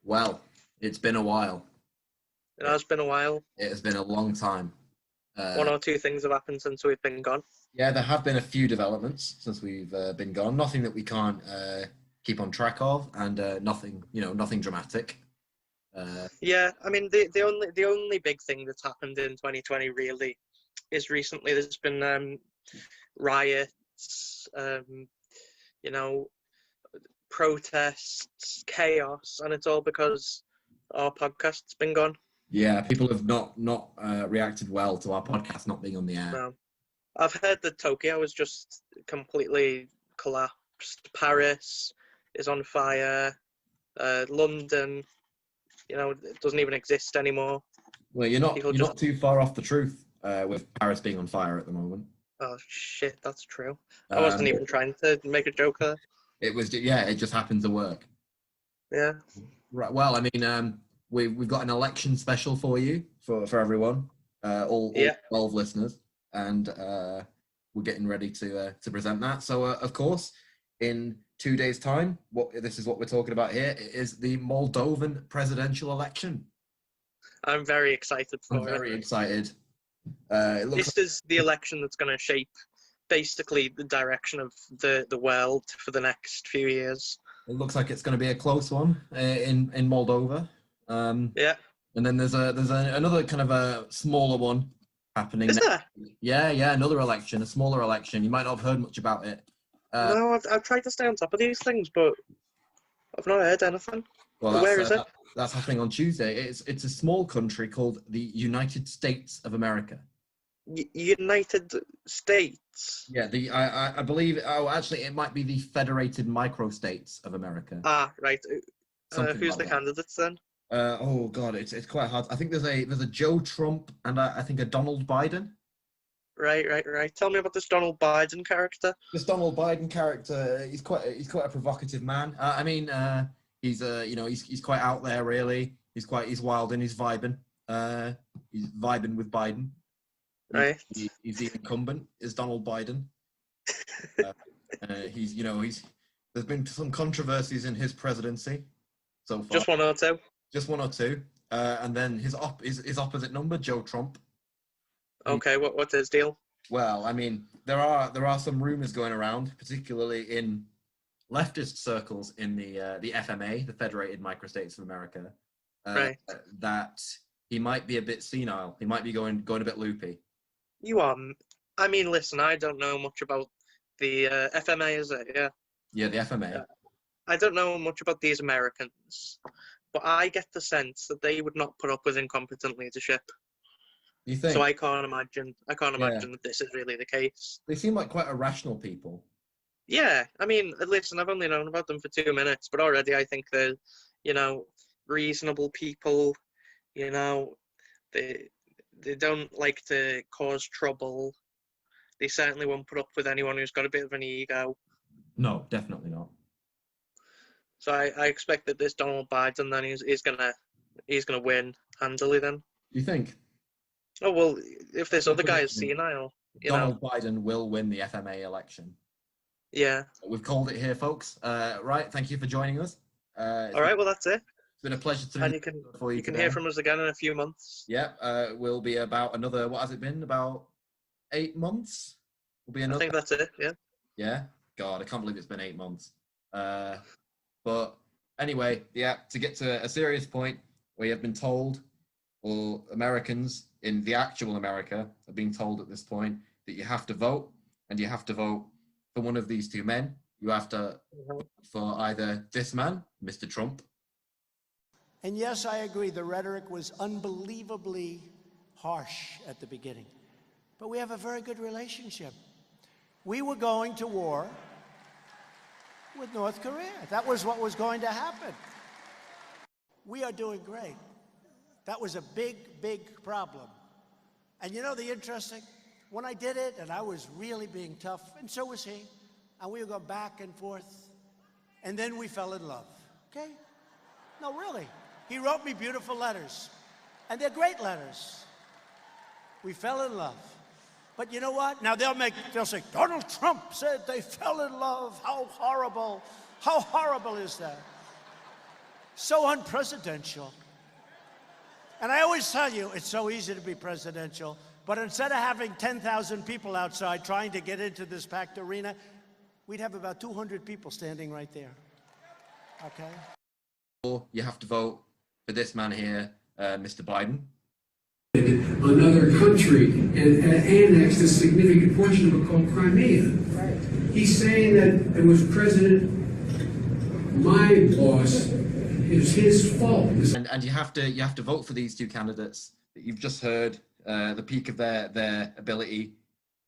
Well, it's been a while. It has been a while. It has been a long time. One or two things have happened since we've been gone. Yeah, there have been a few developments since we've been gone. Nothing that we can't keep on track of, and nothing dramatic. Yeah, I mean the only big thing that's happened in 2020 really is recently there's been riots, protests, chaos, and it's all because our podcast's been gone. Yeah, people have not reacted well to our podcast not being on the air. No. I've heard that Tokyo has just completely collapsed. Paris is on fire. London, it doesn't even exist anymore. Well, you're not too far off the truth with Paris being on fire at the moment. Oh shit, that's true. I wasn't even trying to make a joke there. It just happened to work. Yeah. Right. Well, I mean, we've got an election special for you for everyone, all 12 listeners, and we're getting ready to present that. So, of course, in 2 days' time, this is what we're talking about here. It is the Moldovan presidential election. I'm very excited for it. I'm very excited. This is the election that's going to shape basically the direction of the world for the next few years. It looks like it's going to be a close one in Moldova. Yeah. And then there's another kind of a smaller one happening. Is there? Yeah, another election, a smaller election. You might not have heard much about it. No, I've tried to stay on top of these things, but I've not heard anything. Well, where is it? That's happening on Tuesday. It's a small country called the United States of America. United States? Yeah, I believe. Oh, actually, it might be the Federated Microstates of America. Ah, right. Who's like the candidates then? Oh God, it's quite hard. I think there's a Joe Trump and I think a Donald Biden. Right. Tell me about this Donald Biden character. This Donald Biden character, he's quite a provocative man. I mean, he's quite out there really. He's wild and he's vibing. He's vibing with Biden. Right. He's the incumbent. Is Donald Biden? There's been some controversies in his presidency so far. Just one or two. Just one or two. And then his opposite number, Joe Trump. Okay, what's his deal? Well, I mean, there are some rumors going around, particularly in leftist circles in the FMA, the Federated Microstates of America, that he might be a bit senile. He might be going a bit loopy. I mean, listen, I don't know much about the FMA, is it? Yeah. Yeah, the FMA. I don't know much about these Americans, but I get the sense that they would not put up with incompetent leadership. You think? So I can't imagine that this is really the case. They seem like quite irrational people. Yeah, I mean, listen, I've only known about them for 2 minutes, but already I think they're, reasonable people. They don't like to cause trouble. They certainly won't put up with anyone who's got a bit of an ego. No, definitely not. So I expect that this Donald Biden then is gonna win handily then. You think? Oh well, if this other guy is senile, Donald Biden will win the FMA election. Yeah. We've called it here, folks. Right, thank you for joining us. All right, well that's it. It's been a pleasure to meet you. You can hear from us again in a few months. Yeah, we'll be about another. What has it been? About 8 months. Will be another. I think that's it. Yeah. Yeah. God, I can't believe it's been 8 months. But anyway, yeah. To get to a serious point, we have been told, or Americans in the actual America are being told at this point that you have to vote, and you have to vote for one of these two men. You have to vote for either this man, Mr. Trump. And yes, I agree, the rhetoric was unbelievably harsh at the beginning. But we have a very good relationship. We were going to war with North Korea. That was what was going to happen. We are doing great. That was a big, big problem. And the interesting, when I did it, and I was really being tough, and so was he, and we would go back and forth, and then we fell in love, okay? No, really. He wrote me beautiful letters, and they're great letters. We fell in love. But you know what? Now they'll say, Donald Trump said they fell in love. How horrible is that? So unpresidential. And I always tell you, it's so easy to be presidential, but instead of having 10,000 people outside trying to get into this packed arena, we'd have about 200 people standing right there. Okay? You have to vote for this man here, Mr. Biden. Another country and annexed a significant portion of it called Crimea. Right. He's saying that it was President, my boss, it was his fault. And you have to vote for these two candidates that you've just heard the peak of their ability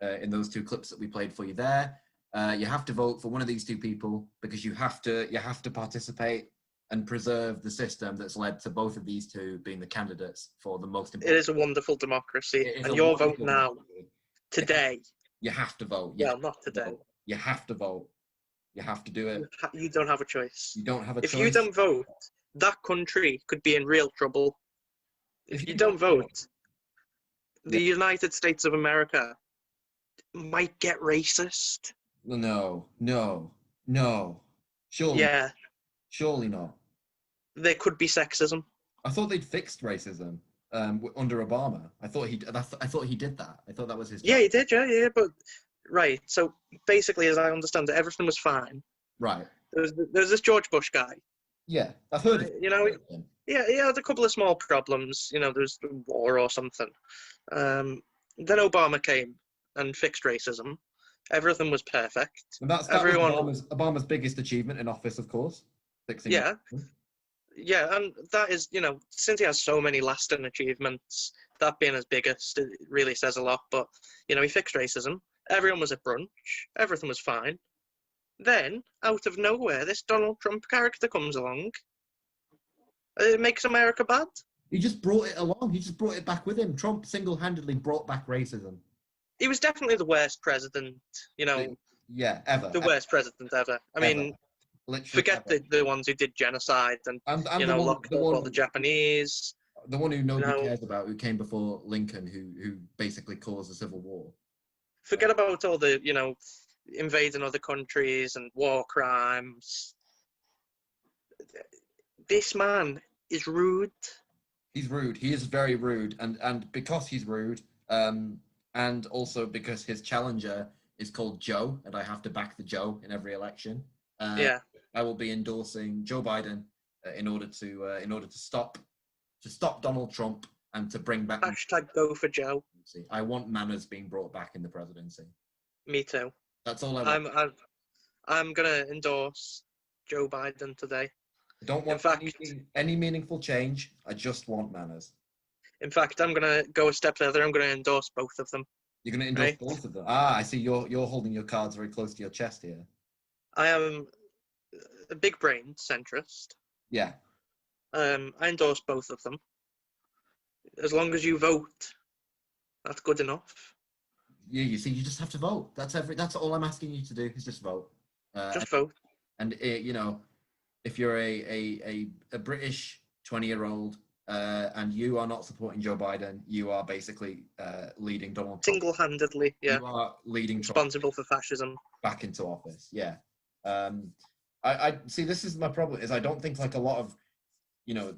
in those two clips that we played for you there. You have to vote for one of these two people because you have to participate and preserve the system that's led to both of these two being the candidates for the most important. It is a wonderful democracy, and your vote now, today. You have to vote. Well, not today. You have to vote. You have to do it. You don't have a choice. You don't have a choice. If you don't vote, that country could be in real trouble. If you don't vote, the United States of America might get racist. No. Surely. Yeah. Surely not. There could be sexism. I thought they'd fixed racism under Obama. I thought he did that. I thought that was his job. Yeah, he did. Yeah. But right. So basically, as I understand it, everything was fine. Right. There's this George Bush guy. Yeah, I've heard it. You know, yeah, he had a couple of small problems. You know, there's war or something. Then Obama came and fixed racism. Everything was perfect. And that was Obama's biggest achievement in office, of course. Fixing yeah. Yeah, and that is, you know, since he has so many lasting achievements, that being his biggest, it really says a lot. But, you know, he fixed racism. Everyone was at brunch. Everything was fine. Then, out of nowhere, this Donald Trump character comes along. It makes America bad. He just brought it along. He just brought it back with him. Trump single-handedly brought back racism. He was definitely the worst president, you know. Yeah, ever. The worst president ever. I mean, literally forget the ones who did genocide and you know, locked up all the Japanese. The one who nobody cares about, who came before Lincoln, who basically caused the Civil War. Forget about all the, you know, invading other countries and war crimes. This man is rude. He's rude. He is very rude, and because he's rude, and also because his challenger is called Joe, and I have to back the Joe in every election. I will be endorsing Joe Biden in order to stop Donald Trump and to bring back. # go for Joe. I want manners being brought back in the presidency. Me too. That's all I want. I'm gonna endorse Joe Biden today. I don't want any meaningful change. I just want manners. In fact, I'm gonna go a step further. I'm gonna endorse both of them. You're gonna endorse both of them. Ah, I see. You're holding your cards very close to your chest here. I am a big-brained centrist. Yeah. I endorse both of them. As long as you vote, that's good enough. Yeah, you see, you just have to vote. That's all I'm asking you to do is just vote. Just vote. And you know, if you're a British 20-year-old and you are not supporting Joe Biden, you are basically leading Donald Trump. Single-handedly, yeah. You are leading responsible for fascism back into office. Yeah. I see. This is my problem. Is I don't think like a lot of, you know,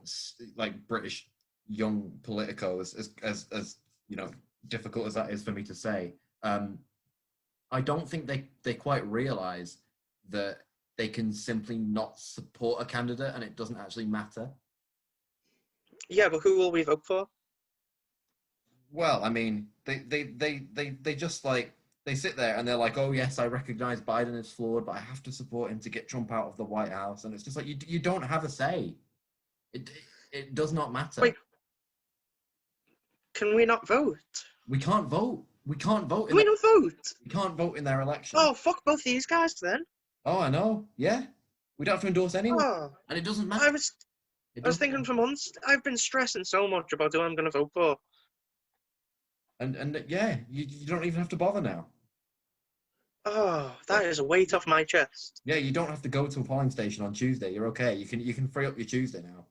like British young politicos, as you know, difficult as that is for me to say. I don't think they quite realize that they can simply not support a candidate and it doesn't actually matter. Yeah, but who will we vote for? Well, I mean, they just like, they sit there and they're like, oh yes, I recognize Biden is flawed, but I have to support him to get Trump out of the White House. And it's just like, you don't have a say. It does not matter. Wait, can we not vote? We can't vote. We can't vote. Can we not vote? We can't vote in their election. Oh, fuck both these guys then. Oh, I know. Yeah. We don't have to endorse anyone. Oh, and it doesn't matter. I was thinking for months. I've been stressing so much about who I'm going to vote for. And yeah, you don't even have to bother now. Oh, that is a weight off my chest. Yeah, you don't have to go to a polling station on Tuesday. You're okay. You can free up your Tuesday now.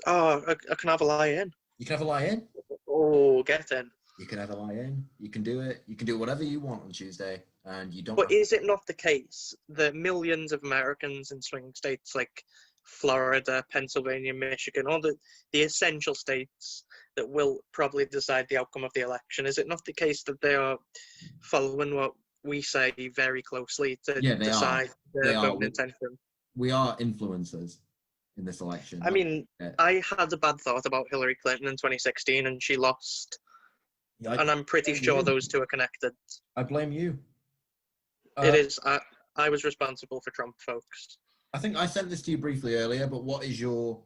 Oh, I can have a lie-in. You can have a lie-in? Oh, get in. You can have a lie-in. You can do it. You can do whatever you want on Tuesday, and you don't. But is it not the case that millions of Americans in swing states like Florida, Pennsylvania, Michigan, all the essential states that will probably decide the outcome of the election. Is it not the case that they are following what we say very closely to Yeah, they decide are. their vote intention? We are influencers in this election. I mean, I had a bad thought about Hillary Clinton in 2016 and she lost. Yeah, And I'm pretty sure those two are connected. I blame you. It is. I was responsible for Trump, folks. I think I sent this to you briefly earlier, but what are your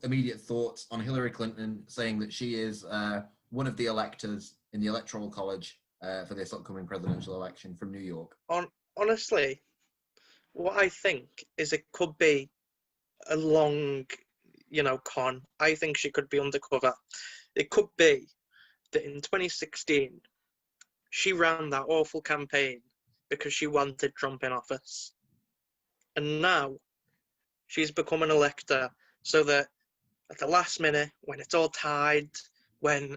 immediate thoughts on Hillary Clinton saying that she is one of the electors in the Electoral College for this upcoming presidential election from New York? Honestly, what I think is it could be a long, con. I think she could be undercover. It could be that in 2016, she ran that awful campaign because she wanted Trump in office. And now she's become an elector so that at the last minute, when it's all tied, when,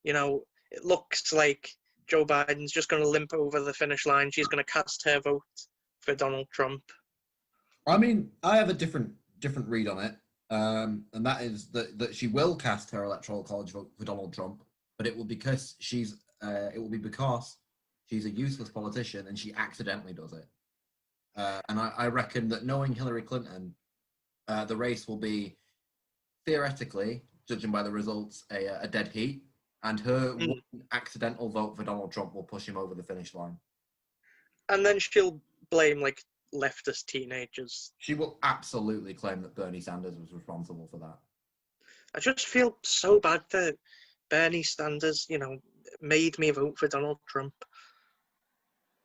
it looks like Joe Biden's just going to limp over the finish line, she's going to cast her vote for Donald Trump. I mean, I have a different read on it, and that is that she will cast her Electoral College vote for Donald Trump, but it will be because she's a useless politician and she accidentally does it. And I reckon that knowing Hillary Clinton, the race will be, theoretically, judging by the results, a dead heat, and her one accidental vote for Donald Trump will push him over the finish line. And then she'll blame, leftist teenagers. She will absolutely claim that Bernie Sanders was responsible for that. I just feel so bad for Bernie Sanders, made me vote for Donald Trump.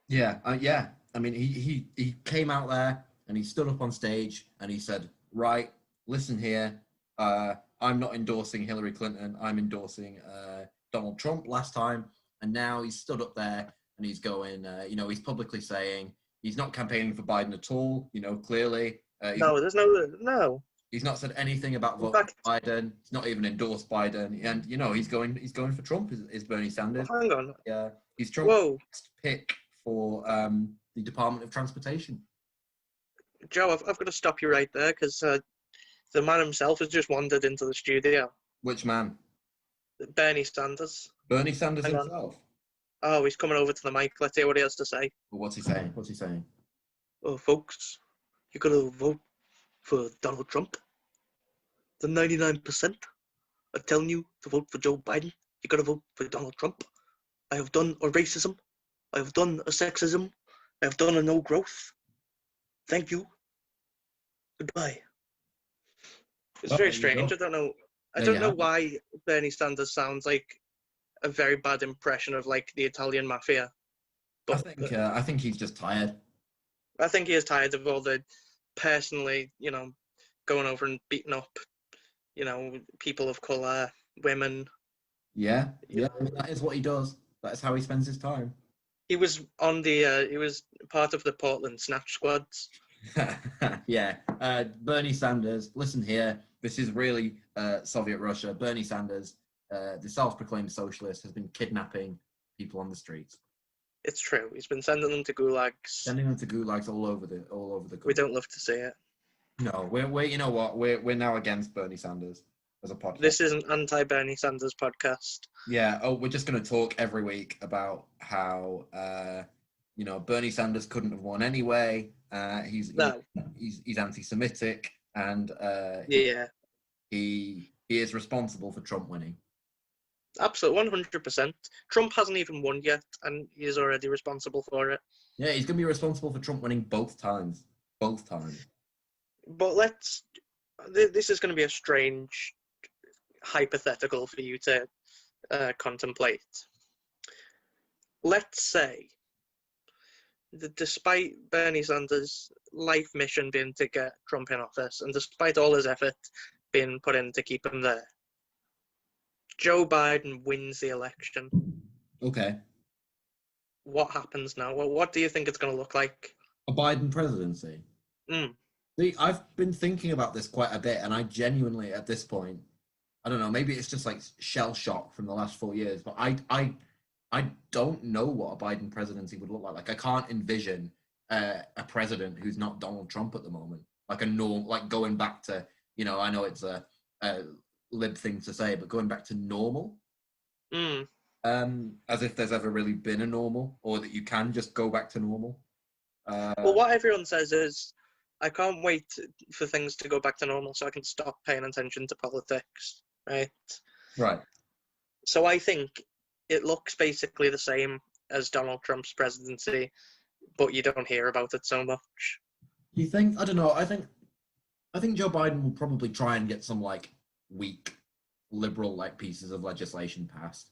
Yeah. I mean, he came out there and he stood up on stage and he said, right, listen here, I'm not endorsing Hillary Clinton, I'm endorsing Donald Trump last time. And now he's stood up there and he's going, he's publicly saying he's not campaigning for Biden at all, clearly. No, there's no. He's not said anything about voting for Biden. He's not even endorsed Biden. And, he's going for Trump, is Bernie Sanders. Oh, hang on. Yeah, he's Trump's pick for the Department of Transportation. Joe, I've got to stop you right there because the man himself has just wandered into the studio. Which man? Bernie Sanders. Bernie Sanders himself? Oh, he's coming over to the mic. Let's hear what he has to say. Well, what's he saying? Oh, folks, you got to vote for Donald Trump. The 99% are telling you to vote for Joe Biden. You got to vote for Donald Trump. I have done a racism. I have done a sexism. I have done a no growth. Thank you. Goodbye. It's very strange. I don't know. I don't know why Bernie Sanders sounds like a very bad impression of the Italian mafia. But I think he's just tired. I think he is tired of all the personally, going over and beating up, people of color, women. Yeah. I mean, that is what he does. That's how he spends his time. He was on he was part of the Portland Snatch Squads. Yeah. Bernie Sanders, listen here. This is really Soviet Russia. Bernie Sanders, the self-proclaimed socialist, has been kidnapping people on the streets. It's true. He's been sending them to gulags. Sending them to gulags all over the country. We don't love to see it. No, we're you know what? We're now against Bernie Sanders as a podcast. This is an anti-Bernie Sanders podcast. Yeah. Oh, we're just going to talk every week about how Bernie Sanders couldn't have won anyway. He's anti-Semitic and he is responsible for Trump winning. Absolutely, 100%. Trump hasn't even won yet, and he's already responsible for it. Yeah, he's going to be responsible for Trump winning both times. Both times. But this is going to be a strange hypothetical for you to contemplate. Let's say that despite Bernie Sanders' life mission being to get Trump in office, and despite all his effort being put in to keep him there, Joe Biden wins the election. Okay. What happens now? Well, what do you think it's going to look like? A Biden presidency? See, I've been thinking about this quite a bit, and I genuinely, at this point, I don't know, maybe it's just shell shock from the last 4 years, but I don't know what a Biden presidency would look like. I can't envision a president who's not Donald Trump at the moment. like a norm, like going back to, you know, I know it's a lib thing to say, but going back to normal. As if there's ever really been a normal, or that you can just go back to normal. Well, what everyone says is, I can't wait for things to go back to normal so I can stop paying attention to politics, right? Right. So I think it looks basically the same as Donald Trump's presidency, but you don't hear about it so much. You think? I don't know. I think Joe Biden will probably try and get some like weak liberal like pieces of legislation passed.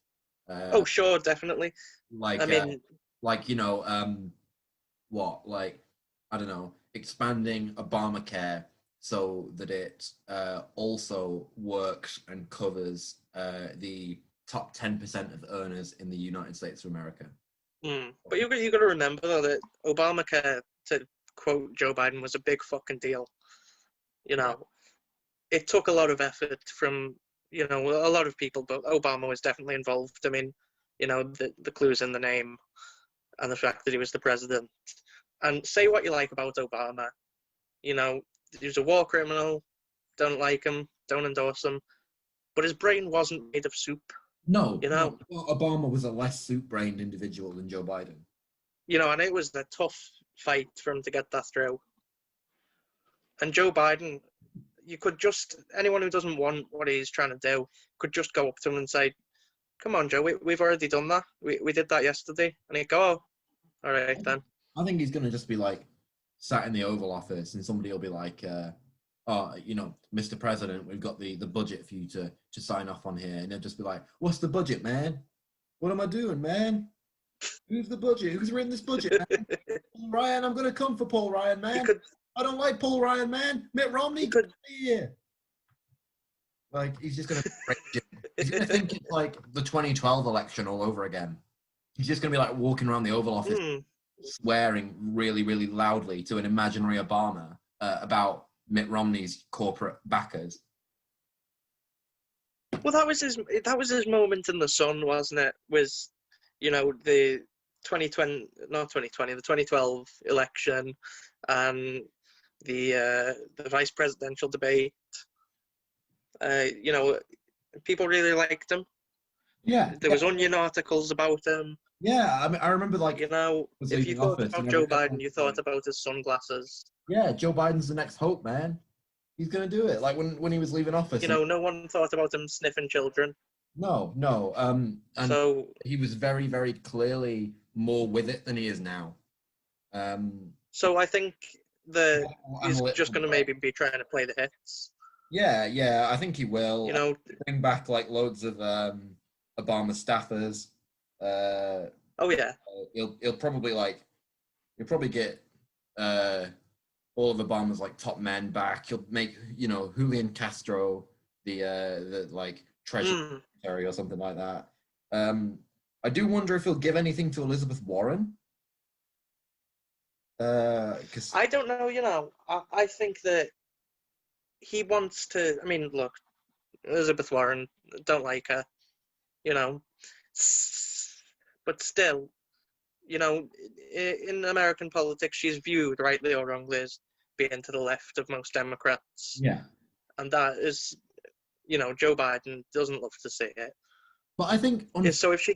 Oh, sure, definitely. Like, I mean, like, you know, what, like, I don't know, expanding Obamacare so that it also works and covers the top 10% of earners in the United States of America. But you got to remember though that Obamacare, to quote Joe Biden, was a big fucking deal. You know, it took a lot of effort from, you know, a lot of people, but Obama was definitely involved. I mean, you know, the clues in the name and the fact that he was the president. And say what you like about Obama, you know, he was a war criminal, don't like him, don't endorse him, but his brain wasn't made of soup. No, you know, no, Obama was a less soup-brained individual than Joe Biden. You know, and it was a tough fight for him to get that through. And Joe Biden, you could just, anyone who doesn't want what he's trying to do could just go up to him and say, come on, Joe, we've already done that. We did that yesterday. And he'd go, oh, all right then. I think he's going to just be like sat in the Oval Office and somebody will be like, oh, you know, Mr. President, we've got the budget for you to sign off on here. And they'll just be like, what's the budget, man? What am I doing, man? Who's the budget? Who's written this budget, man? Paul Ryan, I'm going to come for Paul Ryan, man. I don't like Paul Ryan, man. Mitt Romney, get here. Like, he's just going to he's going to think it's like the 2012 election all over again. He's just going to be like walking around the Oval Office swearing really, really loudly to an imaginary Obama about Mitt Romney's corporate backers. Well, that was his moment in the sun, wasn't it? Was, you know, the 2012 election and the vice presidential debate. You know, people really liked him. Yeah. There was Onion articles about him. Yeah, I mean, I remember, like, you know, if you thought about Joe Biden, you thought about his sunglasses. Yeah, Joe Biden's the next hope, man. He's gonna do it. Like when he was leaving office. You know, no one thought about him sniffing children. No. And so he was very, very clearly more with it than he is now. So I think he's just going to maybe be trying to play the hits. Yeah, I think he will. You know, bring back like loads of Obama staffers. Oh yeah. He'll probably get all of Obama's like top men back. He'll make, you know, Julian Castro the like treasury secretary or something like that. I do wonder if he'll give anything to Elizabeth Warren. Because I don't know. You know, I think that he wants to. I mean, look, Elizabeth Warren, don't like her. You know, but still, you know, in American politics, she's viewed, rightly or wrongly, as being to the left of most Democrats. Yeah. And that is, you know, Joe Biden doesn't love to say it. But I think, so if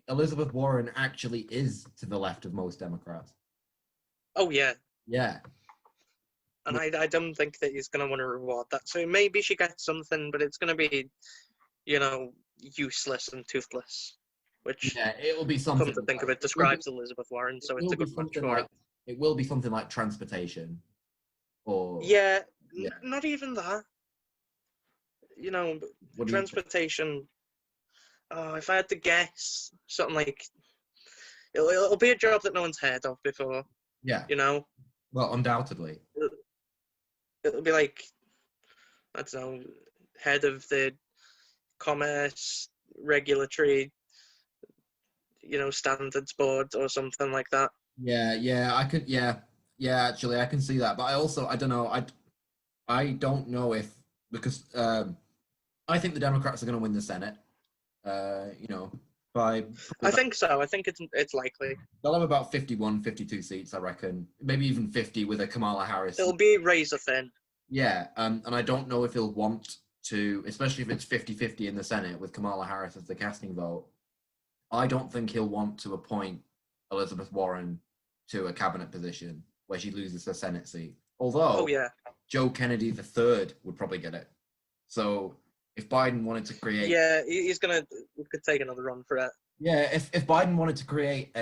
Elizabeth Warren actually is to the left of most Democrats. Oh, yeah. Yeah. And I don't think that he's going to want to reward that. So maybe she gets something, but it's going to be, you know, useless and toothless. Which, yeah, it will be something. Come to think of it, describes Elizabeth Warren, so it's a good match for it. It will be something like transportation, or not even that. You know, transportation. If I had to guess, something like it'll be a job that no one's heard of before. Yeah. You know. Well, undoubtedly. It'll be like, I don't know, head of the commerce regulatory, you know, standards board or something like that. Yeah, I could. Yeah, actually, I can see that. But I don't know. I don't know if, because I think the Democrats are going to win the Senate. You know, I think so. I think it's likely. They'll have about 51, 52 seats, I reckon. Maybe even 50 with a Kamala Harris. It'll be razor thin. Yeah, and I don't know if he'll want to, especially if it's 50-50 in the Senate with Kamala Harris as the casting vote. I don't think he'll want to appoint Elizabeth Warren to a cabinet position where she loses her Senate seat. Although Joe Kennedy III would probably get it. So if Biden wanted to create... Yeah, we could take another run for it. Yeah, if Biden wanted to create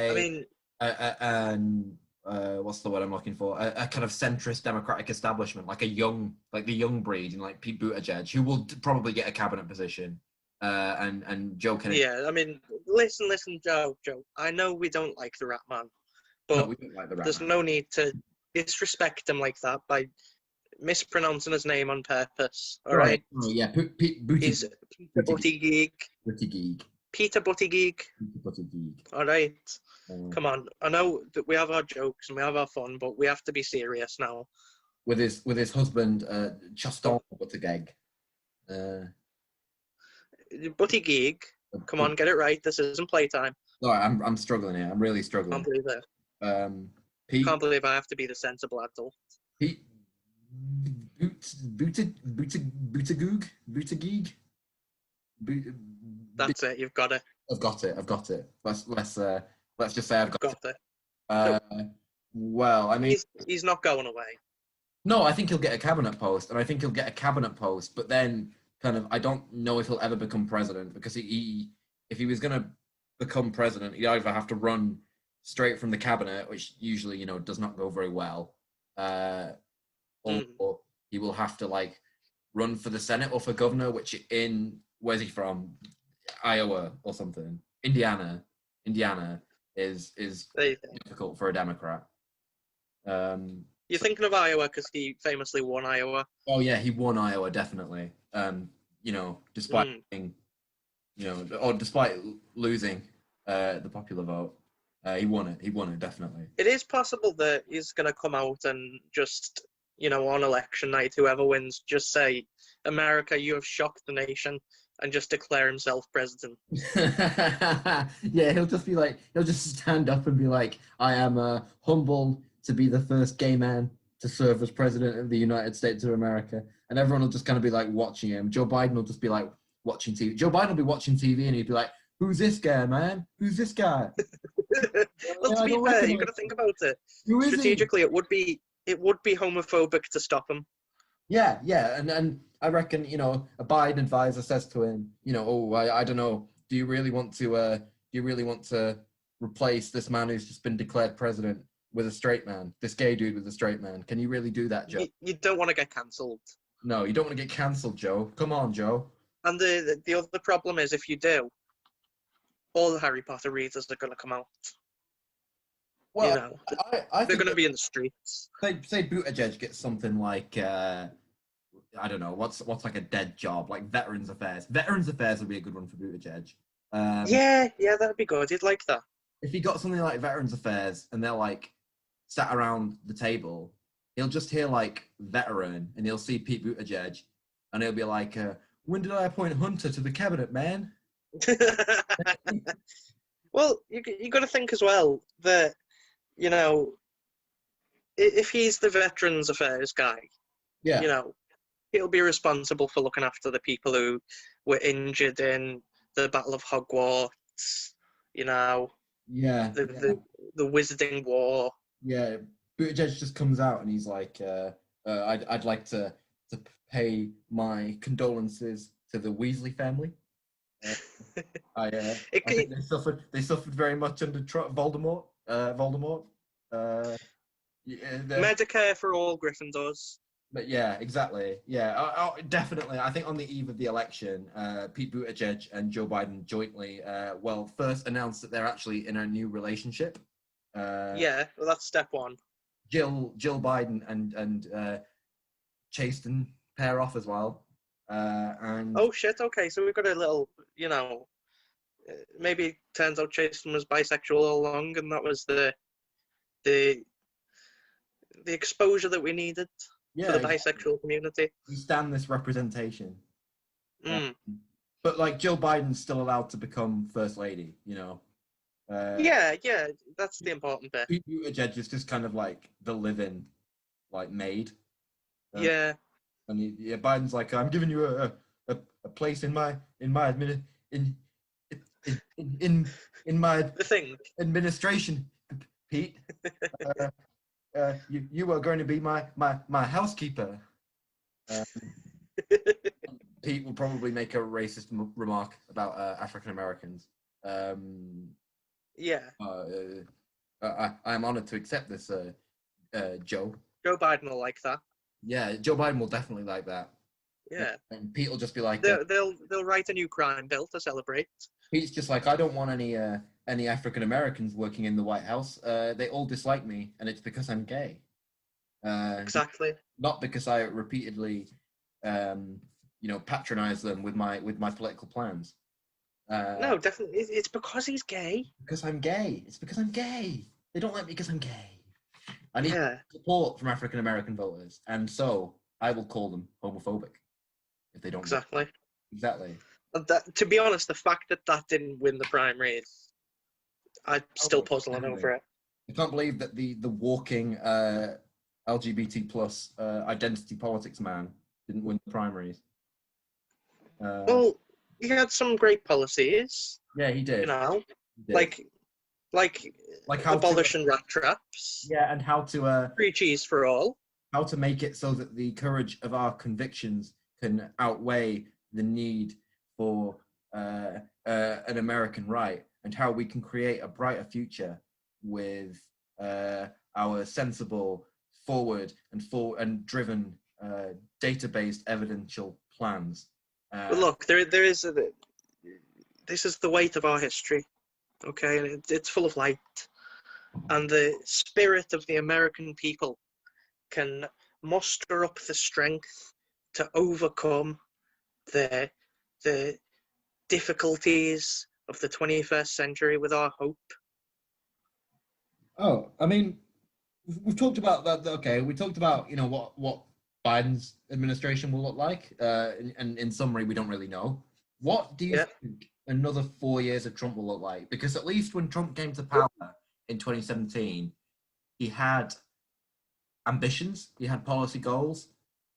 what's the word I'm looking for? A kind of centrist Democratic establishment, like the young breed, and like Pete Buttigieg, who will probably get a cabinet position, and Joe Kennedy. Yeah, I mean, listen, Joe. I know we don't like the Rat Man, but we don't like the Rat there's Man. no need to disrespect him like that by mispronouncing his name on purpose. All right? Oh, yeah, Pete Buttigieg. He's Peter Buttigieg. Peter Buttigieg. All right. Come on. I know that we have our jokes and we have our fun, but we have to be serious now. With his husband, Chaston Buttigieg. Buttigieg. Come on, get it right. This isn't playtime. No, I'm struggling here. I'm really struggling. Can't believe it. Pete. Can't believe I have to be the sensible adult. Pete. Buttigieg. That's it. You've got it. I've got it. Let's just say I've got it. Well, I mean, he's not going away. No, I think he'll get a cabinet post, and I think he'll get a cabinet post. But then, kind of, I don't know if he'll ever become president, because if he was going to become president, he'd either have to run straight from the cabinet, which usually does not go very well, or he will have to like run for the Senate or for governor, which where's he from? Iowa or something. Indiana is difficult for a Democrat. You're thinking of Iowa because he famously won Iowa. Oh yeah, he won Iowa definitely. Despite despite losing the popular vote, he won it. He won it definitely. It is possible that he's going to come out and just on election night, whoever wins, just say, "America, you have shocked the nation," and just declare himself president. Yeah, he'll just stand up and be like, "I am humbled to be the first gay man to serve as president of the United States of America," and everyone will just kind of be like watching him. Joe Biden will just be like watching TV. Joe Biden will be watching TV and he'd be like, "Who's this guy, man? Who's this guy?" Well, to be fair, you've got to think about it. Strategically, it would be homophobic to stop him. Yeah, and I reckon a Biden advisor says to him, I don't know, do you really want to replace this man who's just been declared president with a straight man, this gay dude with a straight man? Can you really do that, Joe? You don't want to get cancelled. No, you don't want to get cancelled, Joe. Come on, Joe. And the other problem is, if you do, all the Harry Potter readers are going to come out. Well, they're going to be in the streets. Say Buttigieg gets something like, I don't know, what's like a dead job, like Veterans Affairs. Veterans Affairs would be a good one for Buttigieg. Yeah, that'd be good. You'd like that. If he got something like Veterans Affairs and they're like sat around the table, he'll just hear like veteran and he'll see Pete Buttigieg and he'll be like, when did I appoint Hunter to the cabinet, man? Well, you got to think as well that, if he's the Veterans Affairs guy, he'll be responsible for looking after the people who were injured in the Battle of Hogwarts, the Wizarding War. Yeah, Buttigieg just comes out and he's like, I'd like to pay my condolences to the Weasley family. I think they suffered very much under Voldemort. Medicare for all Gryffindors. But yeah, exactly. Yeah, definitely. I think on the eve of the election, Pete Buttigieg and Joe Biden jointly, first announced that they're actually in a new relationship. Well, that's step one. Jill Biden and Chasten pair off as well. Oh shit! Okay, so we've got a little, maybe it turns out Chasten was bisexual all along, and that was the exposure that we needed for the bisexual community. We stand this representation. But but like Joe Biden's still allowed to become first lady, you know. Yeah, that's the important bit. Pete Buttigieg is just kind of like the live-in, like maid. Yeah, And Biden's like, I'm giving you a place in my in my the thing. administration, Pete. You are going to be my housekeeper. Pete will probably make a racist remark about African Americans. Yeah. I'm honored to accept this, Joe. Joe Biden will like that. Yeah, Joe Biden will definitely like that. Yeah. And Pete will just be like, they'll write a new crime bill to celebrate. Pete's just like, I don't want any African Americans working in the White House. They all dislike me, and it's because I'm gay. Exactly. Not because I repeatedly, patronize them with my political plans. No, definitely, it's because he's gay. Because I'm gay. It's because I'm gay. They don't like me because I'm gay. I need support from African American voters, and so I will call them homophobic if they don't. Exactly. Exactly. To be honest, the fact that didn't win the primaries, I'm still puzzling over it. I can't believe that the walking LGBT plus identity politics man didn't win the primaries. Well, he had some great policies. Yeah, he did. You know, he did. like how abolishing rat traps. Yeah, and how to free cheese for all. How to make it so that the courage of our convictions can outweigh the need for an American right, and how we can create a brighter future with our sensible, forward and driven data-based evidential plans. But look, there is this is the weight of our history, okay, and it's full of light, and the spirit of the American people can muster up the strength to overcome the difficulties of the 21st century with our hope. Oh, I mean, we've talked about that. Okay, we talked about what Biden's administration will look like, and in summary, we don't really know. What do you think another 4 years of Trump will look like? Because at least when Trump came to power in 2017, he had ambitions, he had policy goals,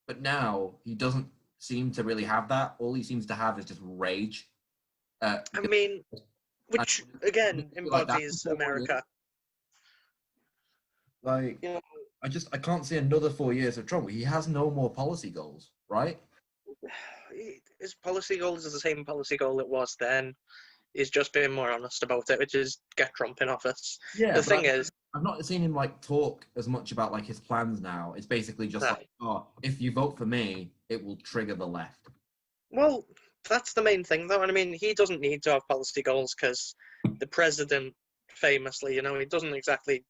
but now he doesn't seem to really have that. All he seems to have is just rage. I mean, which again embodies America. Like, I can't see another 4 years of Trump. He has no more policy goals, right? His policy goals is the same policy goal it was then. He's just being more honest about it, which is get Trump in office. Yeah. The thing is, I've not seen him talk as much about his plans now. It's basically just if you vote for me, it will trigger the left. Well, that's the main thing, though. And I mean, he doesn't need to have policy goals because the president, famously, he doesn't exactly,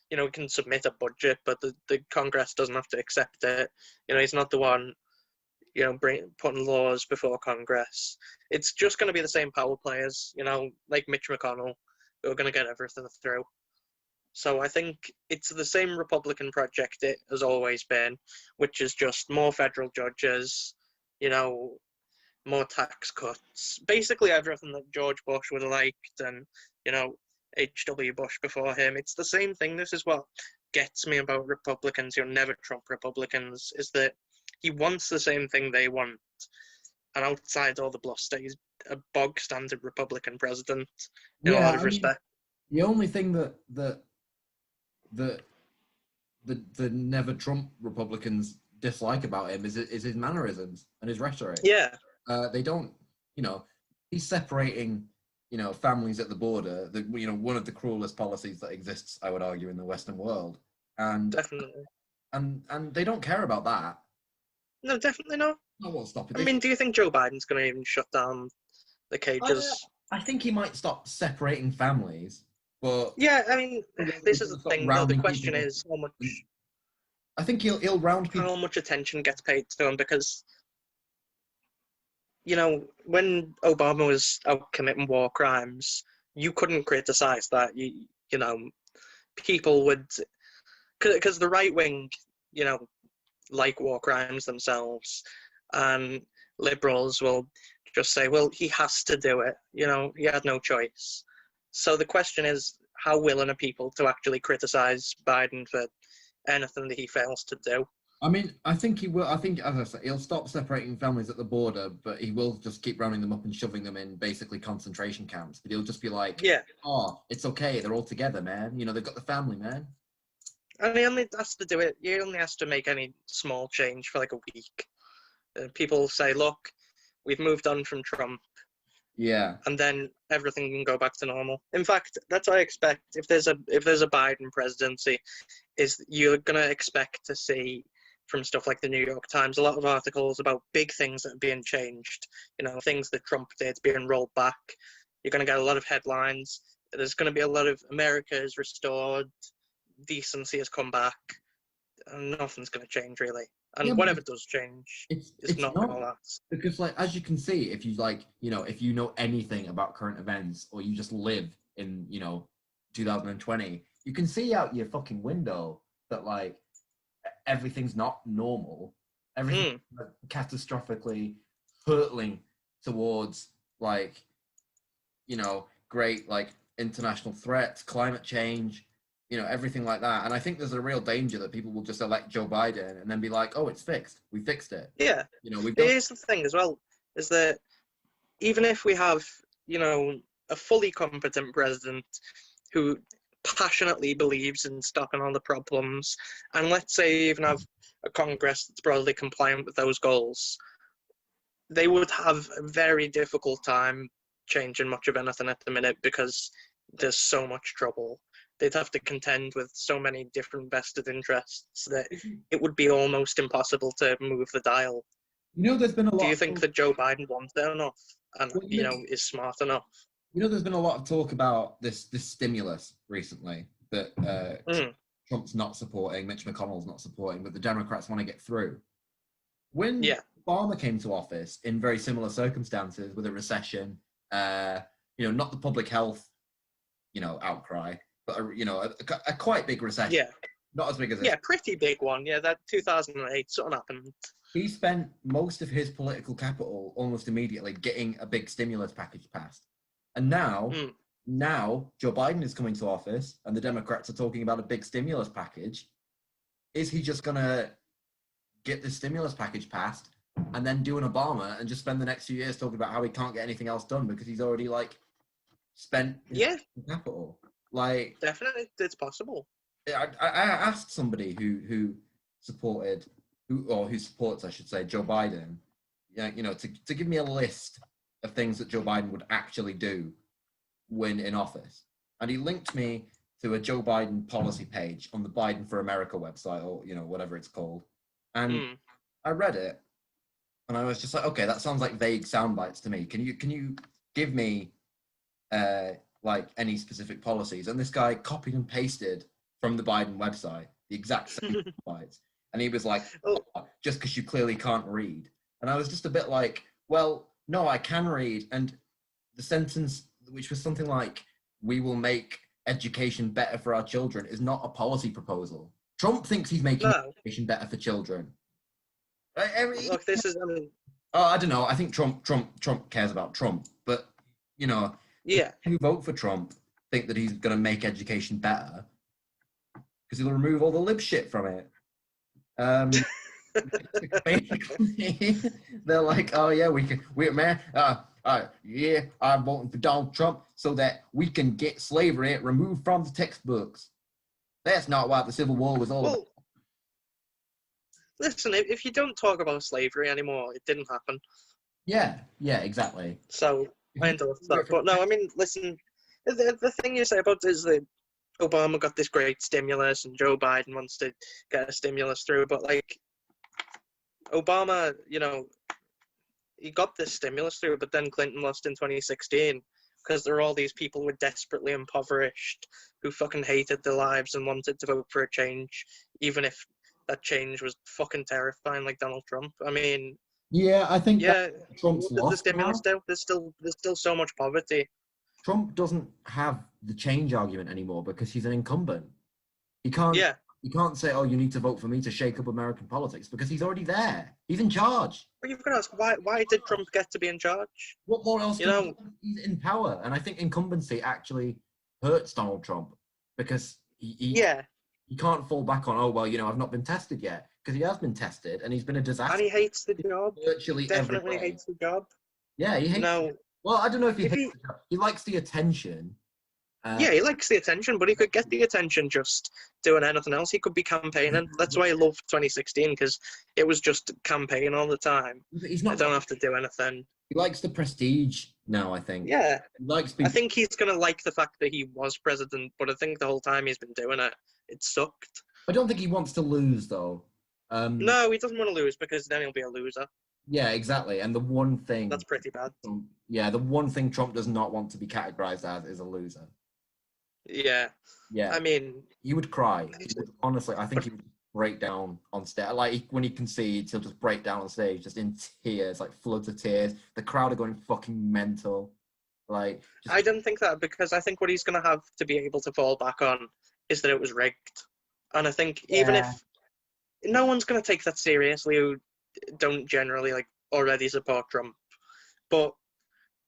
he can submit a budget, but the Congress doesn't have to accept it. He's not the one, putting laws before Congress. It's just going to be the same power players, like Mitch McConnell, who are going to get everything through. So I think it's the same Republican project it has always been, which is just more federal judges, more tax cuts, basically everything that George Bush would have liked, and H.W. Bush before him. It's the same thing. This is what gets me about Republicans, never Trump Republicans, is that he wants the same thing they want, and outside all the bluster, he's a bog standard Republican president in a lot of respect. The only thing that the never Trump Republicans dislike about him is his mannerisms and his rhetoric. Yeah. They don't, he's separating, families at the border, one of the cruelest policies that exists, I would argue, in the Western world. And definitely. And they don't care about that. No, definitely not. No, won't stop it. I mean, do you think Joe Biden's going to even shut down the cages? I think he might stop separating families, but yeah, I mean, this is the thing. Though, the question is how much. I think he'll round people. How much attention gets paid to him, because when Obama was out committing war crimes, you couldn't criticize that. People would, because the right wing, like war crimes themselves, and liberals will just say, well, he has to do it. You know, he had no choice. So the question is, how willing are people to actually criticize Biden for anything that he fails to do? I mean, I think he will. I think, as I said, he'll stop separating families at the border, but he will just keep rounding them up and shoving them in basically concentration camps. But he'll just be like, Yeah. "Oh, it's okay. They're all together, man. You know, they've got the family, man." And he only has to do it. He only has to make any small change for like a week. People say, "Look, we've moved on from Trump." Yeah. And then everything can go back to normal. In fact, that's what I expect. If there's a Biden presidency, is you're gonna expect to see from stuff like the New York Times a lot of articles about big things that are being changed. You know, things that Trump did being rolled back. You're gonna get a lot of headlines. There's gonna be a lot of America is restored, decency has come back, and nothing's gonna change really. And Yeah, whatever does change is not gonna last. Because, like, as you can see, if you if you know anything about current events, or you just live in 2020, you can see out your fucking window that like everything's not normal. Everything's catastrophically hurtling towards like great like international threats, climate change, everything like that. And I think there's a real danger that people will just elect Joe Biden and then be like, oh, it's fixed. We fixed it. Yeah. Here's the thing as well, is that even if we have, a fully competent president who passionately believes in stopping all the problems, and let's say even have a Congress that's broadly compliant with those goals, they would have a very difficult time changing much of anything at the minute because there's so much trouble. They'd have to contend with so many different vested interests that it would be almost impossible to move the dial. There's been a lot. Do you think that Joe Biden wants it enough and, is smart enough? There's been a lot of talk about this stimulus recently that Trump's not supporting, Mitch McConnell's not supporting, but the Democrats want to get through. When Obama came to office in very similar circumstances with a recession, not the public health, outcry, but a quite big recession. Yeah. Not as big as this. Yeah, pretty big one. Yeah, that 2008, something happened. He spent most of his political capital almost immediately getting a big stimulus package passed. And now Joe Biden is coming to office and the Democrats are talking about a big stimulus package. Is he just going to get the stimulus package passed and then do an Obama and just spend the next few years talking about how he can't get anything else done because he's already spent his capital? Definitely, it's possible. I asked somebody who supports, I should say, Joe Biden, to give me a list of things that Joe Biden would actually do when in office. And he linked me to a Joe Biden policy page on the Biden for America website, or, whatever it's called. And I read it and I was just like, okay, that sounds like vague sound bites to me. Can you give me any specific policies? And this guy copied and pasted from the Biden website the exact same bites. And he was like, oh, just because you clearly can't read. And I was just a bit like, well, no, I can read. And the sentence, which was something like, we will make education better for our children, is not a policy proposal. Trump thinks he's making education better for children. Look, this is, I don't know. I think Trump cares about Trump. But, if you vote for Trump think that he's going to make education better because he'll remove all the lib shit from it. Basically, they're like, oh yeah, I'm voting for Donald Trump so that we can get slavery removed from the textbooks. That's not what the Civil War was all about. Listen, if you don't talk about slavery anymore, it didn't happen. Yeah, exactly. So I endorse that. But no, I mean, listen, the thing you say about is that Obama got this great stimulus and Joe Biden wants to get a stimulus through, but Obama, he got this stimulus through, but then Clinton lost in 2016 because there were all these people who were desperately impoverished who fucking hated their lives and wanted to vote for a change, even if that change was fucking terrifying, like Donald Trump. I mean, yeah, I think Trump's the stimulus now. There's still so much poverty. Trump doesn't have the change argument anymore because he's an incumbent. He can't You can't say, "Oh, you need to vote for me to shake up American politics," because he's already there. He's in charge. But you've got to ask, why did Trump get to be in charge? What more else? You know, He's in power, and I think incumbency actually hurts Donald Trump because yeah, he can't fall back on, "Oh well, I've not been tested yet," because he has been tested and he's been a disaster. and he hates the job. Virtually Definitely every way. hates the job. Yeah, he hates. No, Well, I don't know if he if hates. He likes the attention. yeah, he likes the attention, but he could get the attention just doing anything else. He could be campaigning. That's why I loved 2016, because it was just campaign all the time. He's not. I don't have to do anything. He likes the prestige now, I think. Yeah. He likes being. I think he's going to like the fact that he was president, but I think the whole time he's been doing it, it sucked. I don't think he wants to lose, though. No, he doesn't want to lose, because then he'll be a loser. Yeah, exactly. And the one thing. That's pretty bad. Yeah, the one thing Trump does not want to be categorized as is a loser. Yeah. Yeah. I mean, he would cry. Honestly, I think he would break down on stage. Like when he concedes, he'll just break down on stage, just in tears, like floods of tears. The crowd are going fucking mental. Like, I don't think that, because I think what he's going to have to be able to fall back on is that it was rigged. And I think even if no one's going to take that seriously who don't generally already support Trump, but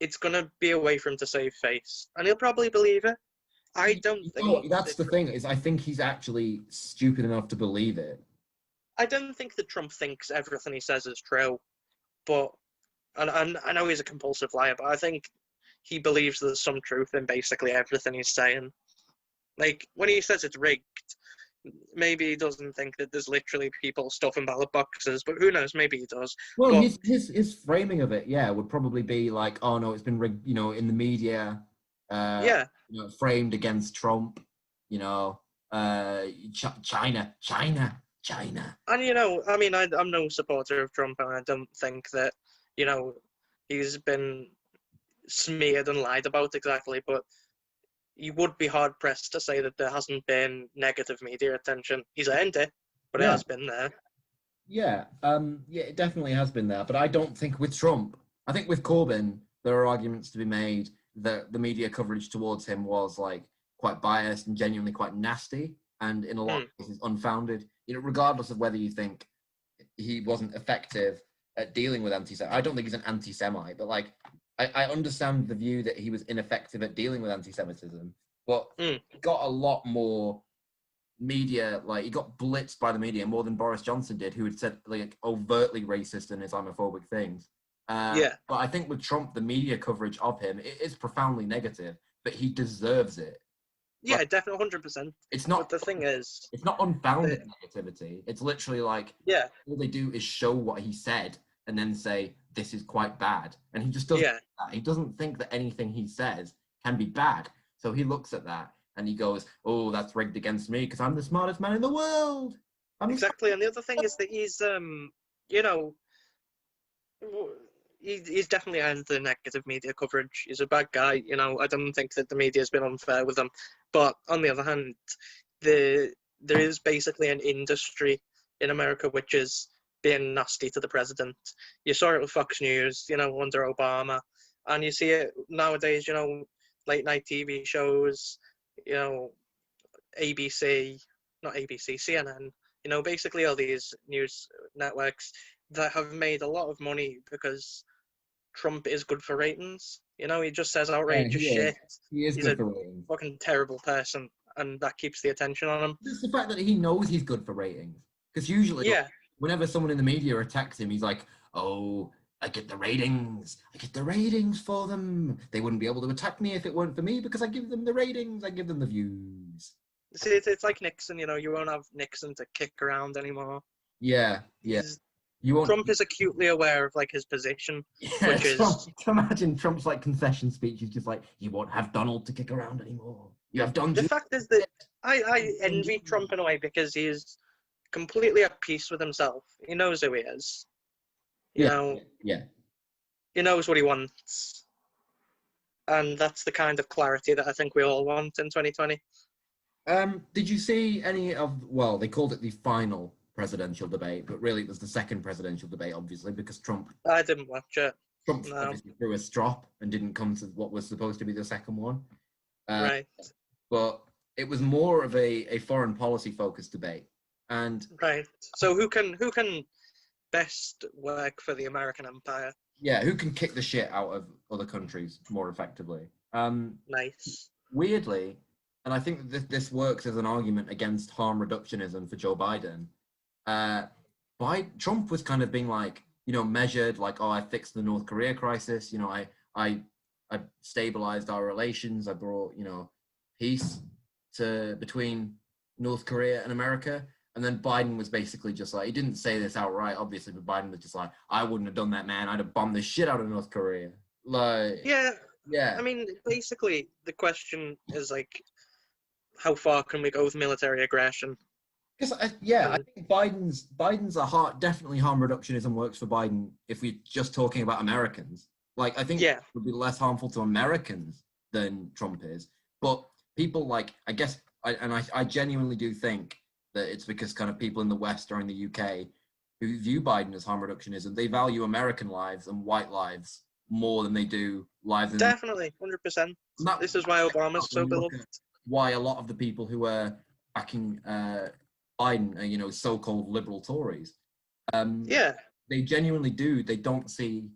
it's going to be a way for him to save face, and he'll probably believe it. I don't think that's the thing, is I think he's actually stupid enough to believe it. I don't think that Trump thinks everything he says is true, but and I know he's a compulsive liar, but I think he believes there's some truth in basically everything he's saying. Like when he says it's rigged, maybe he doesn't think that there's literally people stuffing ballot boxes, but who knows? Maybe he does. Well, but his framing of it, would probably be like, "Oh no, it's been rigged," in the media. Framed against Trump, China. And I mean, I'm no supporter of Trump, and I don't think that he's been smeared and lied about exactly. But you would be hard pressed to say that there hasn't been negative media attention. He's earned it, but it has been there. Yeah, it definitely has been there. But I don't think with Trump. I think with Corbyn, there are arguments to be made that the media coverage towards him was quite biased and genuinely quite nasty, and in a lot of cases unfounded. Regardless of whether you think he wasn't effective at dealing with anti-Semites. I don't think he's an anti-Semite, but I understand the view that he was ineffective at dealing with anti-Semitism, but he got a lot more media, he got blitzed by the media more than Boris Johnson did, who had said overtly racist and Islamophobic things. But I think with Trump, the media coverage of him is profoundly negative, but he deserves it. Yeah, definitely, 100%. It's not. But the thing is, it's not unfounded negativity. It's literally all they do is show what he said and then say this is quite bad, and he just doesn't. Yeah. He doesn't think that anything he says can be bad, so he looks at that and he goes, "Oh, that's rigged against me because I'm the smartest man in the world." Exactly, and the other thing is that he's he's definitely earned the negative media coverage. He's a bad guy, I don't think that the media's been unfair with him. But on the other hand, there is basically an industry in America which is being nasty to the president. You saw it with Fox News, under Obama, and you see it nowadays, late night TV shows, ABC, not ABC, CNN, basically all these news networks that have made a lot of money because Trump is good for ratings. He just says outrageous shit. He's good for ratings. Fucking terrible person, and that keeps the attention on him. It's the fact that he knows he's good for ratings. Because usually, whenever someone in the media attacks him, he's like, "Oh, I get the ratings. I get the ratings for them. They wouldn't be able to attack me if it weren't for me because I give them the ratings. I give them the views." See, it's like Nixon. You won't have Nixon to kick around anymore. Yeah. Trump is acutely aware of his position, which is. Imagine Trump's confession speech. He's just "You won't have Donald to kick around anymore. You have Donald." The fact is that I envy Trump in a way because he's completely at peace with himself. He knows who he is. You know. Yeah. He knows what he wants, and that's the kind of clarity that I think we all want in 2020. Did you see any of? Well, they called it the final presidential debate, but really it was the second presidential debate, obviously, because Trump. I didn't watch it. Trump obviously threw a strop and didn't come to what was supposed to be the second one. Right. But it was more of a foreign policy focused debate. And Right. So who can best work for the American empire? yeah, who can kick the shit out of other countries more effectively? Nice. Weirdly, and I think that this works as an argument against harm reductionism for Joe Biden. Trump was kind of being like, measured, like, oh, I fixed the North Korea crisis. I stabilized our relations. I brought, peace between North Korea and America. And then Biden was basically just like, he didn't say this outright, obviously, but Biden was just like, I wouldn't have done that, man. I'd have bombed the shit out of North Korea. Like, Yeah. yeah. I mean, basically, the question is like, how far can we go with military aggression? Because I think Biden's definitely harm reductionism works for Biden if we're just talking about Americans. Like, I think it would be less harmful to Americans than Trump is. But people like, I guess, I genuinely do think that it's because kind of people in the West or in the UK who view Biden as harm reductionism, they value American lives and white lives more than they do lives in... Definitely, 100%. This is why Obama's so beloved. Why a lot of the people who are backing Biden are, so-called liberal Tories. They genuinely do. They don't see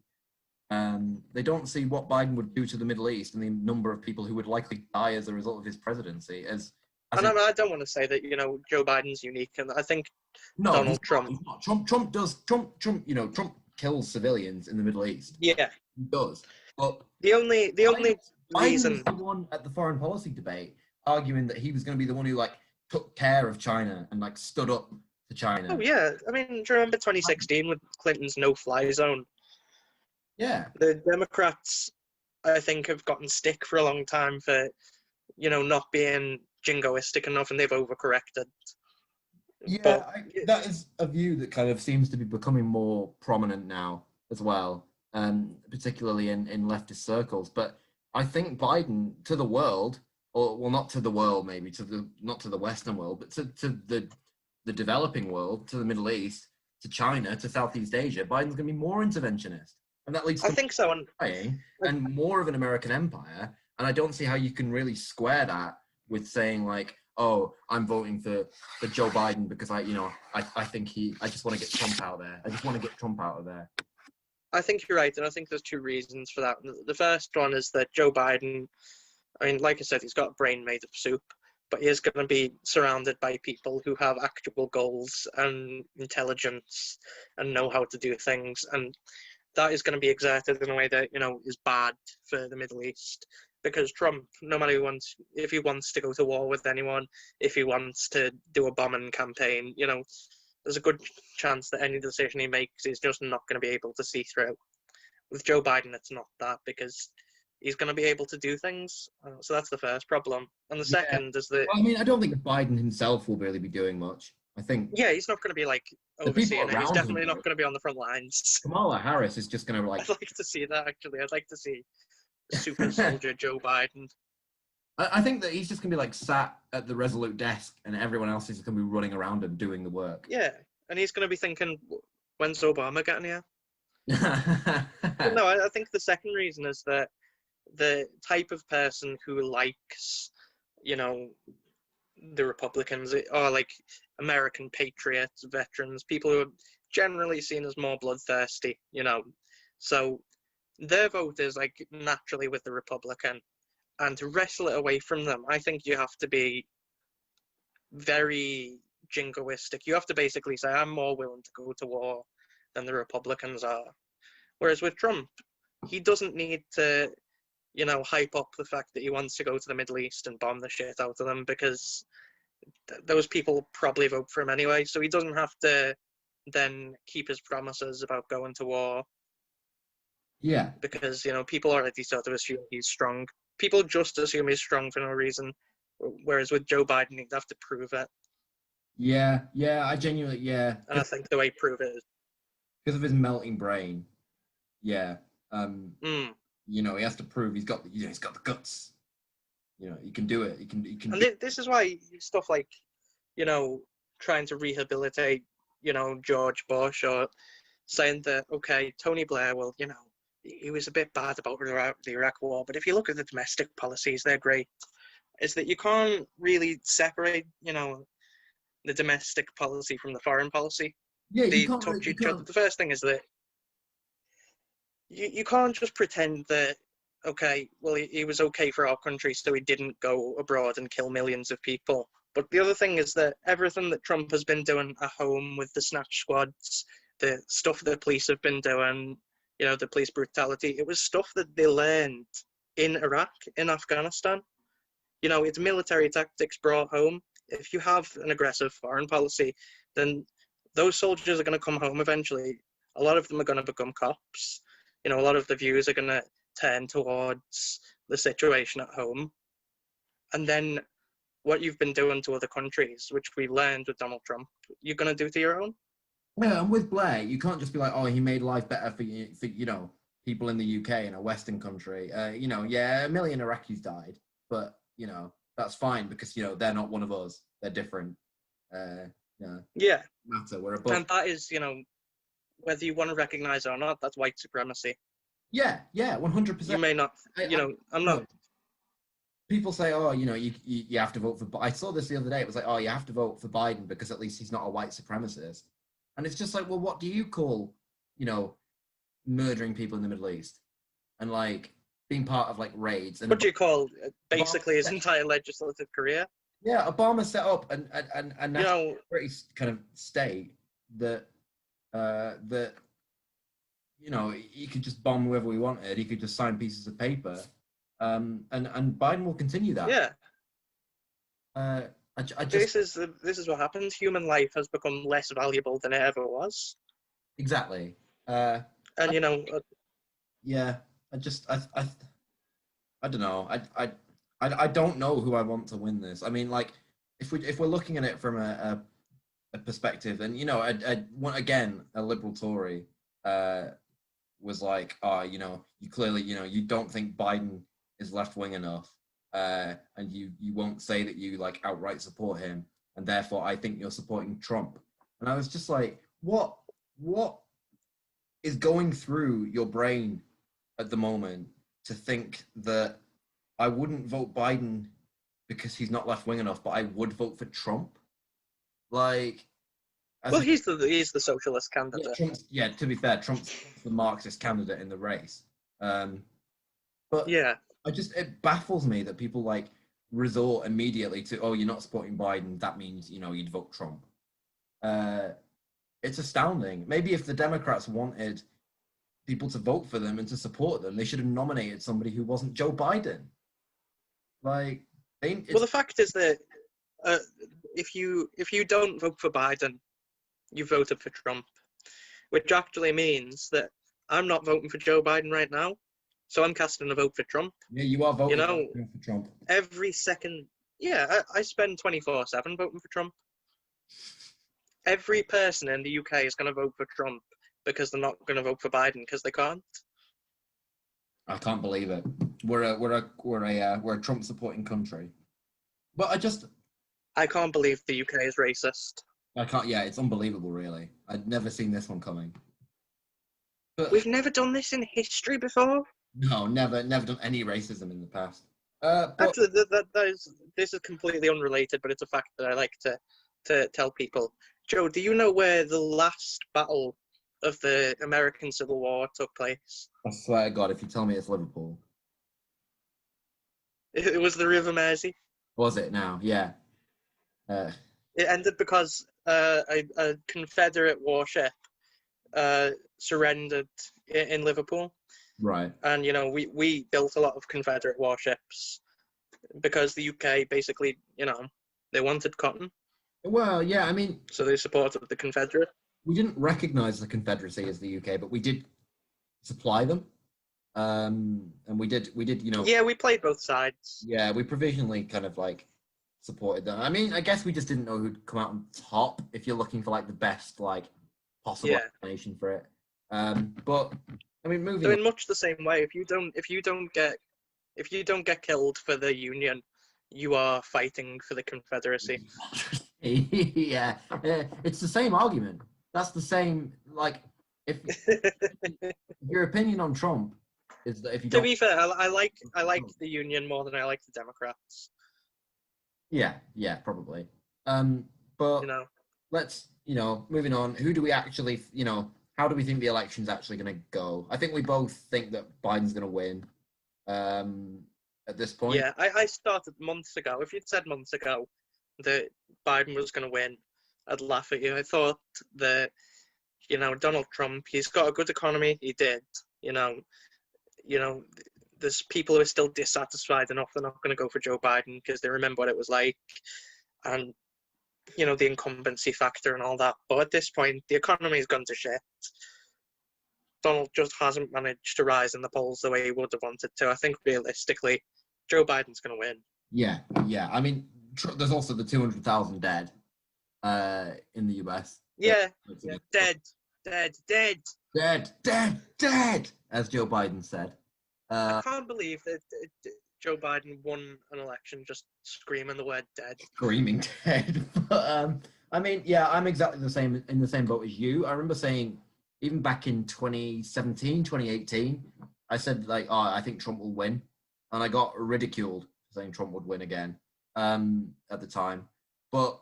what Biden would do to the Middle East and the number of people who would likely die as a result of his presidency. I don't want to say that Joe Biden's unique, and I think Donald Trump. He's not. Trump kills civilians in the Middle East. Yeah, he does. But the only reason Biden was the one at the foreign policy debate arguing that he was going to be the one who took care of China and stood up to China. Oh yeah, I mean, do you remember 2016 with Clinton's no-fly zone? Yeah, the Democrats, I think, have gotten stick for a long time for not being jingoistic enough, and they've overcorrected. Yeah, that is a view that kind of seems to be becoming more prominent now as well, particularly in leftist circles. But I think Biden, to the world, or well, not to the world, maybe not to the Western world, but to the developing world, to the Middle East, to China, to Southeast Asia, Biden's going to be more interventionist, and that leads to I think so, and more of an American empire. And I don't see how you can really square that with saying oh, I'm voting for Joe Biden because I think I just want to get Trump out there. I just want to get Trump out of there. I think you're right, and I think there's two reasons for that. The first one is that Joe Biden, I mean, like I said, he's got a brain made of soup, but he is going to be surrounded by people who have actual goals and intelligence and know how to do things, and that is going to be exerted in a way that is bad for the Middle East. Because Trump, no matter if he wants to go to war with anyone, if he wants to do a bombing campaign, there's a good chance that any decision he makes is just not going to be able to see through. With Joe Biden, it's not that, because he's going to be able to do things. So that's the first problem. And the second is that... Well, I mean, I don't think Biden himself will really be doing much. I think... Yeah, he's not going to be, overseeing it. He's definitely not going to be on the front lines. Kamala Harris is just going to, I'd like to see that, actually. I'd like to see super soldier Joe Biden. I think that he's just going to be, sat at the Resolute desk, and everyone else is going to be running around him doing the work. Yeah, and he's going to be thinking, when's Obama getting here? No, I think the second reason is that the type of person who likes, the Republicans are American patriots, veterans, people who are generally seen as more bloodthirsty, So their vote is naturally with the Republican. And to wrestle it away from them, I think you have to be very jingoistic. You have to basically say, I'm more willing to go to war than the Republicans are. Whereas with Trump, he doesn't need to, hype up the fact that he wants to go to the Middle East and bomb the shit out of them, because those people probably vote for him anyway. So he doesn't have to then keep his promises about going to war. Yeah. Because, people already sort of assume he's strong. People just assume he's strong for no reason. Whereas with Joe Biden, he'd have to prove it. Yeah, I genuinely, And I think the way prove it is because of his melting brain. Yeah. He has to prove he's got the guts. He can do it. He can. And this is why stuff like, trying to rehabilitate, George Bush, or saying that, okay, Tony Blair, well, he was a bit bad about the Iraq War, but if you look at the domestic policies, they're great. is that you can't really separate, the domestic policy from the foreign policy. Yeah, They you can't. touch You each other. can't. The first thing is that you can't just pretend that, okay, well, he was okay for our country, so he didn't go abroad and kill millions of people. But the other thing is that everything that Trump has been doing at home with the snatch squads, the stuff the police have been doing, the police brutality, it was stuff that they learned in Iraq, in Afghanistan. It's military tactics brought home. If you have an aggressive foreign policy, then those soldiers are going to come home eventually. A lot of them are going to become cops. A lot of the views are going to turn towards the situation at home. And then what you've been doing to other countries, which we learned with Donald Trump, you're going to do to your own. Yeah, and with Blair, you can't just be like, oh, he made life better for people in the UK in a Western country. Yeah, 1 million Iraqis died, but that's fine because they're not one of us. They're different. Yeah. Matter. We're above. And that is, whether you want to recognize it or not, that's white supremacy. Yeah, 100%. You may not, I'm not. People say, oh, you have to vote for. I saw this the other day. It was like, oh, you have to vote for Biden because at least he's not a white supremacist. And it's just like, well, what do you call, murdering people in the Middle East and like being part of like raids? And what do you call basically his entire legislative career? Yeah, Obama set up a national security kind of state that he could just bomb whoever we wanted. He could just sign pieces of paper, and Biden will continue that. Yeah. This is what happens. Human life has become less valuable than it ever was. Exactly. And yeah, I don't know. I don't know who I want to win this. I mean, like, if we're looking at it from a perspective, and again, a liberal Tory was like, oh, you clearly, you don't think Biden is left wing enough, and you won't say that you like outright support him, and therefore I think you're supporting Trump. And I was just like, what is going through your brain at the moment to think that I wouldn't vote Biden because he's not left wing enough, but I would vote for Trump? Like, he's the socialist candidate. Yeah, to be fair, Trump's the Marxist candidate in the race. But yeah, it baffles me that people like resort immediately to, oh, you're not supporting Biden, that means you'd vote Trump. It's astounding. Maybe if the Democrats wanted people to vote for them and to support them, they should have nominated somebody who wasn't Joe Biden. Like, the fact is that if you don't vote for Biden, you voted for Trump, which actually means that I'm not voting for Joe Biden right now, so I'm casting a vote for Trump. Yeah, you are voting for Trump. Every second. Yeah, I spend 24/7 voting for Trump. Every person in the UK is going to vote for Trump because they're not going to vote for Biden because they can't. I can't believe it. We're a Trump supporting country. But I can't believe the UK is racist. I can't. Yeah, it's unbelievable. Really, I'd never seen this one coming. But we've never done this in history before. No, never done any racism in the past. Actually, this is completely unrelated, but it's a fact that I like to tell people. Joe, do you know where the last battle of the American Civil War took place? I swear to God, if you tell me it's Liverpool. It was the River Mersey. Was it now? Yeah. It ended because a Confederate warship surrendered in Liverpool. Right. And, we built a lot of Confederate warships because the UK basically, they wanted cotton. Well, yeah, I mean... So they supported the Confederate. We didn't recognize the Confederacy as the UK, but we did supply them. And we did, Yeah, we played both sides. Yeah, we provisionally kind of, like, supported them. I mean, I guess we just didn't know who'd come out on top if you're looking for, like, the best, like, possible explanation for it. But, I mean, moving... So in much the same way, if you don't get killed for the Union, you are fighting for the Confederacy. Yeah, it's the same argument. That's the same, like, if your opinion on Trump is that if you To be fair, I like the Union more than I like the Democrats. Yeah, probably. But You know, let's, moving on. Who do we actually, how do we think the election's actually going to go? I think we both think that Biden's going to win. At this point. yeah, I started months ago. If you'd said months ago that Biden was going to win, I'd laugh at you. I thought that, Donald Trump, he's got a good economy. He did. You know, there's people who are still dissatisfied enough. They're not going to go for Joe Biden because they remember what it was like, and the incumbency factor and all that. But at this point, the economy's gone to shit. Donald just hasn't managed to rise in the polls the way he would have wanted to. I think realistically, Joe Biden's going to win. Yeah. I mean, there's also the 200,000 dead in the US. Yeah. Dead, as Joe Biden said. I can't believe that Joe Biden won an election just screaming the word dead. Screaming dead. But, I mean, yeah, I'm exactly in the same boat as you. I remember saying, even back in 2017, 2018, I said, like, I think Trump will win. And I got ridiculed for saying Trump would win again at the time. But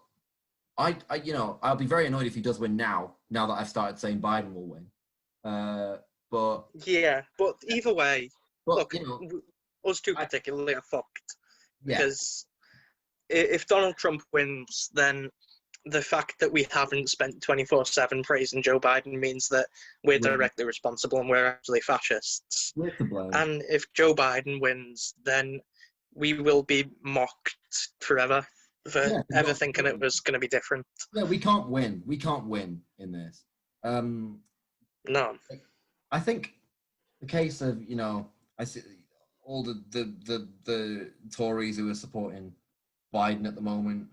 I'll be very annoyed if he does win now that I've started saying Biden will win. But either way, look, us two I particularly are fucked. Because if Donald Trump wins, then the fact that we haven't spent 24/7 praising Joe Biden means that we're directly responsible and we're actually fascists. We're to blame. And if Joe Biden wins, then we will be mocked forever for ever thinking it was going to be different. Yeah, we can't win. We can't win in this. No. I think the case of, I see all the Tories who are supporting Biden at the moment.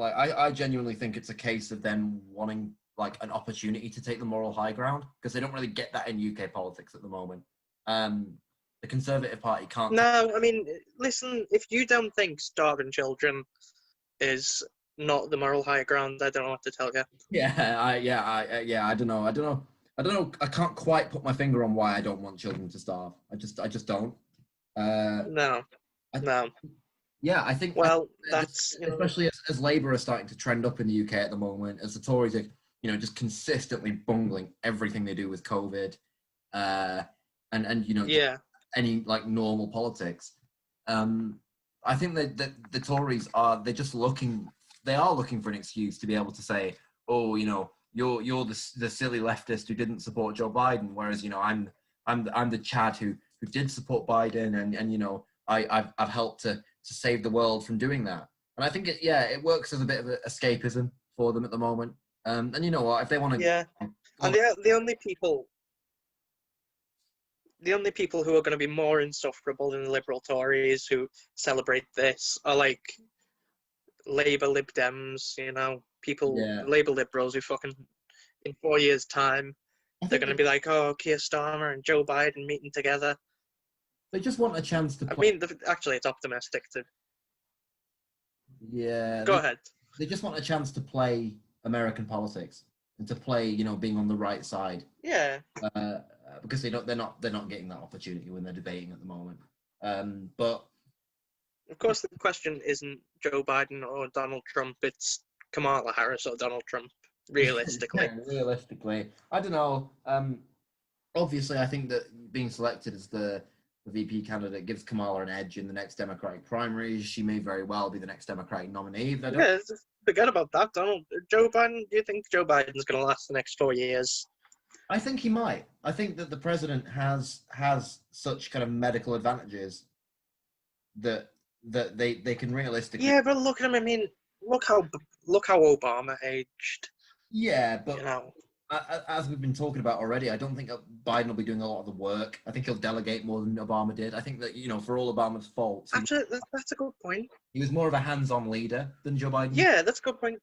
I genuinely think it's a case of them wanting like an opportunity to take the moral high ground because they don't really get that in UK politics at the moment. The Conservative Party can't. No, I mean, listen, if you don't think starving children is not the moral high ground, I don't know what to tell you. I don't know. I can't quite put my finger on why I don't want children to starve. I just don't. No. Yeah, I think. Well, that's especially as Labour are starting to trend up in the UK at the moment, as the Tories are, just consistently bungling everything they do with COVID, and any like normal politics. I think that the Tories are looking for an excuse to be able to say, oh, you're the silly leftist who didn't support Joe Biden, whereas I'm the Chad who did support Biden, and I've helped to save the world from doing that. And I think it works as a bit of escapism for them at the moment. And you know what, if they want to, and the only people who are going to be more insufferable than the Liberal Tories who celebrate this are like Labour Lib Dems, Labour Liberals who fucking in 4 years' time they're going to be like, oh, Keir Starmer and Joe Biden meeting together. They just want a chance to. I mean, actually, it's optimistic to. Yeah. Go ahead. They just want a chance to play American politics and to play, being on the right side. Yeah. Because they're not getting that opportunity when they're debating at the moment. But of course, the question isn't Joe Biden or Donald Trump; it's Kamala Harris or Donald Trump. Realistically. Realistically, I don't know. Obviously, I think that being selected as the VP candidate gives Kamala an edge in the next Democratic primaries. She may very well be the next Democratic nominee. Forget about that. Joe Biden, do you think Joe Biden's going to last the next 4 years? I think he might. I think that the president has such kind of medical advantages that they can realistically. Yeah, but look at him. I mean, look how Obama aged. Yeah, but as we've been talking about already, I don't think Biden will be doing a lot of the work. I think he'll delegate more than Obama did. I think that, for all Obama's faults... Actually, that's a good point. He was more of a hands-on leader than Joe Biden. Yeah, that's a good point.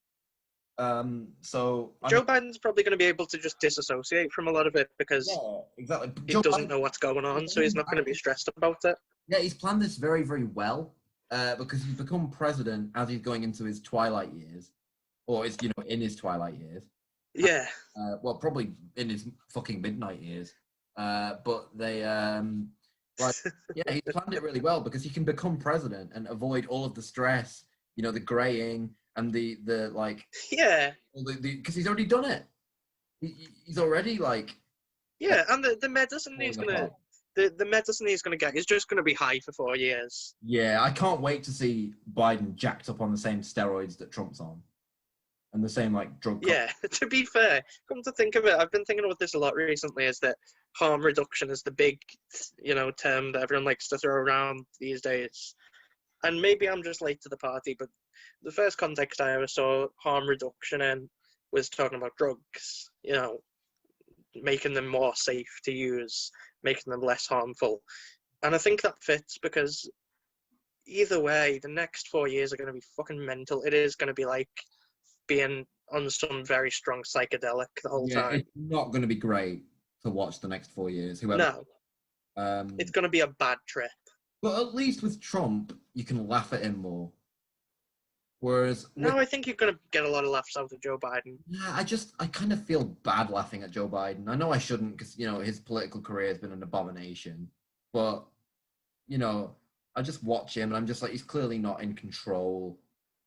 Joe Biden's probably going to be able to just disassociate from a lot of it because exactly. He doesn't know what's going on, so he's not going to be stressed about it. Yeah, he's planned this very, very well because he's become president as he's going into his twilight years, or is in his twilight years. Yeah. Well, probably in his fucking midnight years. But they Like, yeah, he planned it really well because he can become president and avoid all of the stress, the graying and the like, Yeah, because he's already done it. He's already like yeah, and the medicine he's falling gonna apart. the medicine he's gonna get is just gonna be high for 4 years. Yeah, I can't wait to see Biden jacked up on the same steroids that Trump's on, and the same like drug. Yeah, to be fair, come to think of it, I've been thinking about this a lot recently. Is that harm reduction is the big, term that everyone likes to throw around these days. And maybe I'm just late to the party, but the first context I ever saw harm reduction in was talking about drugs. Making them more safe to use, making them less harmful. And I think that fits because either way, the next 4 years are going to be fucking mental. It is going to be like being on some very strong psychedelic the whole time. It's not going to be great to watch the next 4 years. Whoever. No. It's going to be a bad trip. But at least with Trump, you can laugh at him more. Whereas No, I think you're going to get a lot of laughs out of Joe Biden. Yeah, I kind of feel bad laughing at Joe Biden. I know I shouldn't because, his political career has been an abomination. But, I just watch him and I'm just like, he's clearly not in control.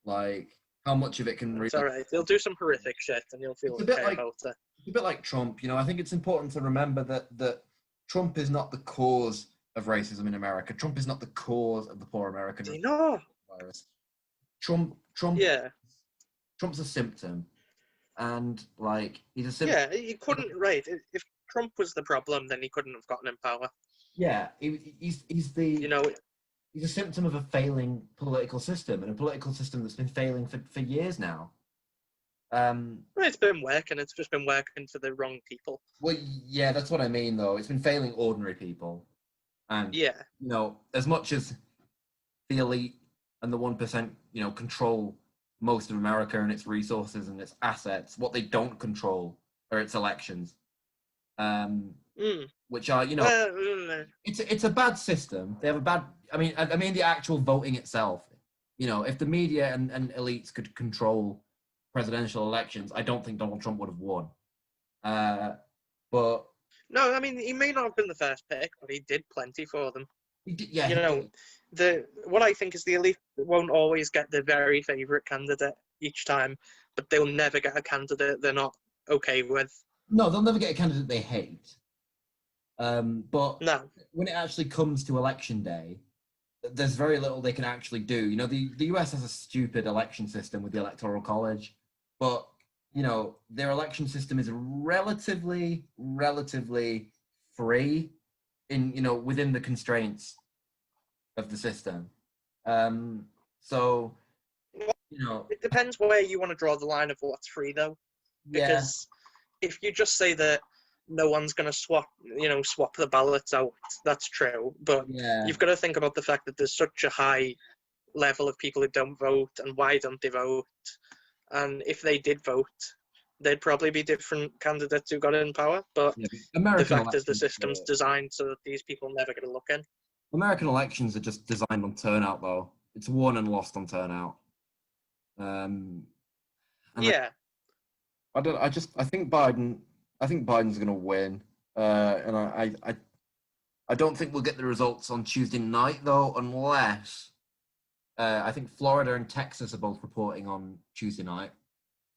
Like, how much of it can really... It's all right. He'll do some horrific shit and you'll feel okay about it. It's a bit like Trump. I think it's important to remember that Trump is not the cause of racism in America. Trump is not the cause of the poor American virus. Trump Yeah. Trump's a symptom, and like he's a symptom. Yeah, he couldn't. Right, if Trump was the problem, then he couldn't have gotten in power. Yeah, he's he's a symptom of a failing political system, and a political system that's been failing for years now. It's been working. It's just been working for the wrong people. Well, yeah, that's what I mean, though. It's been failing ordinary people, and yeah, as much as the elite and the 1%, control most of America and its resources and its assets. What they don't control are its elections, which are, it's a bad system. They have a bad. I mean the actual voting itself. If the media and elites could control presidential elections, I don't think Donald Trump would have won. But no, I mean he may not have been the first pick, but he did plenty for them. He did, yeah. What I think is the elite won't always get their very favourite candidate each time, but they'll never get a candidate they're not okay with. No, they'll never get a candidate they hate. But no. When it actually comes to election day, there's very little they can actually do. The US has a stupid election system with the Electoral College, but their election system is relatively free in within the constraints of the system. So it depends where you want to draw the line of what's free, though. Because if you just say that no one's going to swap the ballots out, that's true. But you've got to think about the fact that there's such a high level of people who don't vote, and why don't they vote? And if they did vote, they'd probably be different candidates who got in power. But the fact is the system's designed so that these people never get a look in. American elections are just designed on turnout, though. It's won and lost on turnout. I think Biden's going to win, and I don't think we'll get the results on Tuesday night, though, unless I think Florida and Texas are both reporting on Tuesday night,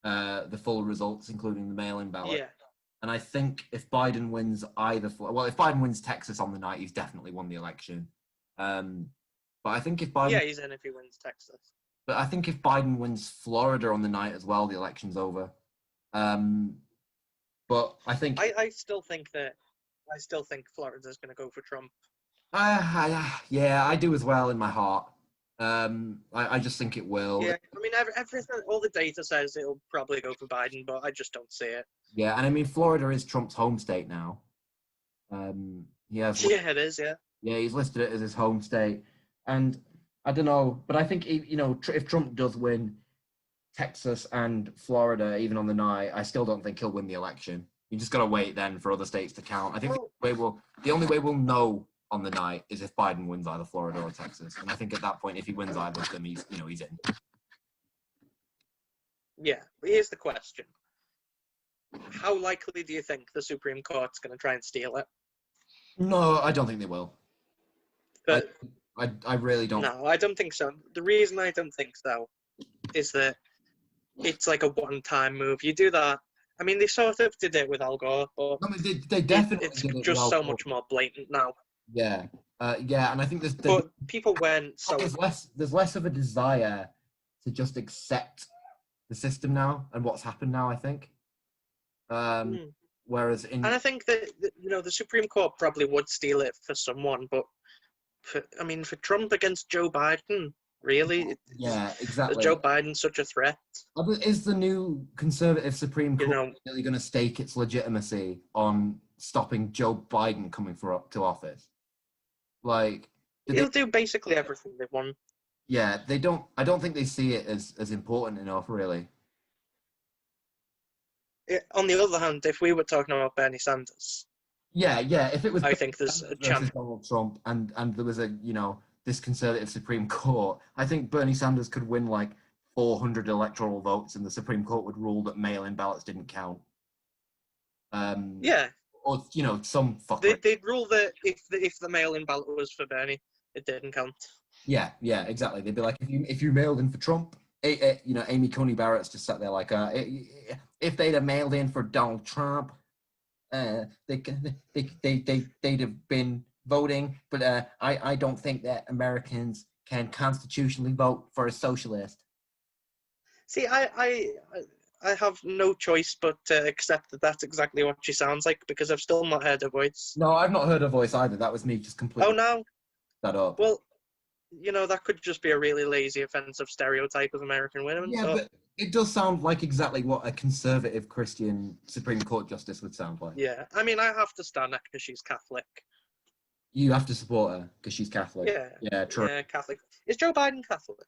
the full results, including the mail-in ballot. Yeah. And I think if Biden wins if Biden wins Texas on the night, he's definitely won the election. But I think if Biden... Yeah, he's in if he wins Texas. But I think if Biden wins Florida on the night as well, the election's over. But I think... I still think Florida's going to go for Trump. Yeah, I do as well in my heart. I just think it will. Yeah, I mean, everything, all the data says it'll probably go for Biden, but I just don't see it. Yeah, and I mean, Florida is Trump's home state now. Yeah, it is, yeah. Yeah, he's listed it as his home state. And I don't know, but I think, if Trump does win Texas and Florida, even on the night, I still don't think he'll win the election. You just got to wait then for other states to count. I think the only way we'll know on the night is if Biden wins either Florida or Texas. And I think at that point, if he wins either of them, he's in. Yeah, but here's the question. How likely do you think the Supreme Court's going to try and steal it? No, I don't think they will. But I really don't. no, I don't think so. The reason I don't think so is that it's like a one-time move. You do that. I mean, they sort of did it with Al Gore, but I mean, they definitely it's did it just with so Al Gore. much more blatant now. Yeah, yeah, and I think But people went so. there's less of a desire to just accept the system now and what's happened now. I think. Whereas And I think that the Supreme Court probably would steal it for someone, but for Trump against Joe Biden, really? Yeah, exactly. Is Joe Biden such a threat? Is the new conservative Supreme Court really going to stake its legitimacy on stopping Joe Biden coming to office? Like, He'll do basically everything they want. Yeah, they don't. I don't think they see it as important enough, really. On the other hand, if we were talking about Bernie Sanders, yeah, if it was, I think there's a chance. Donald Trump and there was this conservative Supreme Court, I think Bernie Sanders could win like 400 electoral votes, and the Supreme Court would rule that mail-in ballots didn't count. Yeah. Or some fucker. They'd rule that if the mail-in ballot was for Bernie, it didn't count. Yeah, exactly. They'd be like, if you mailed in for Trump, Amy Coney Barrett's just sat there like, if they'd have mailed in for Donald Trump, they'd have been voting. But I don't think that Americans can constitutionally vote for a socialist. See, I have no choice but to accept that that's exactly what she sounds like, because I've still not heard her voice. No, I've not heard her voice either. That was me just completely. Oh no. That up. Well, that could just be a really lazy, offensive stereotype of American women. Yeah, but it does sound like exactly what a conservative Christian Supreme Court justice would sound like. Yeah, I mean, I have to stand her because she's Catholic. You have to support her because she's Catholic. Yeah, true. Yeah, Catholic. Is Joe Biden Catholic?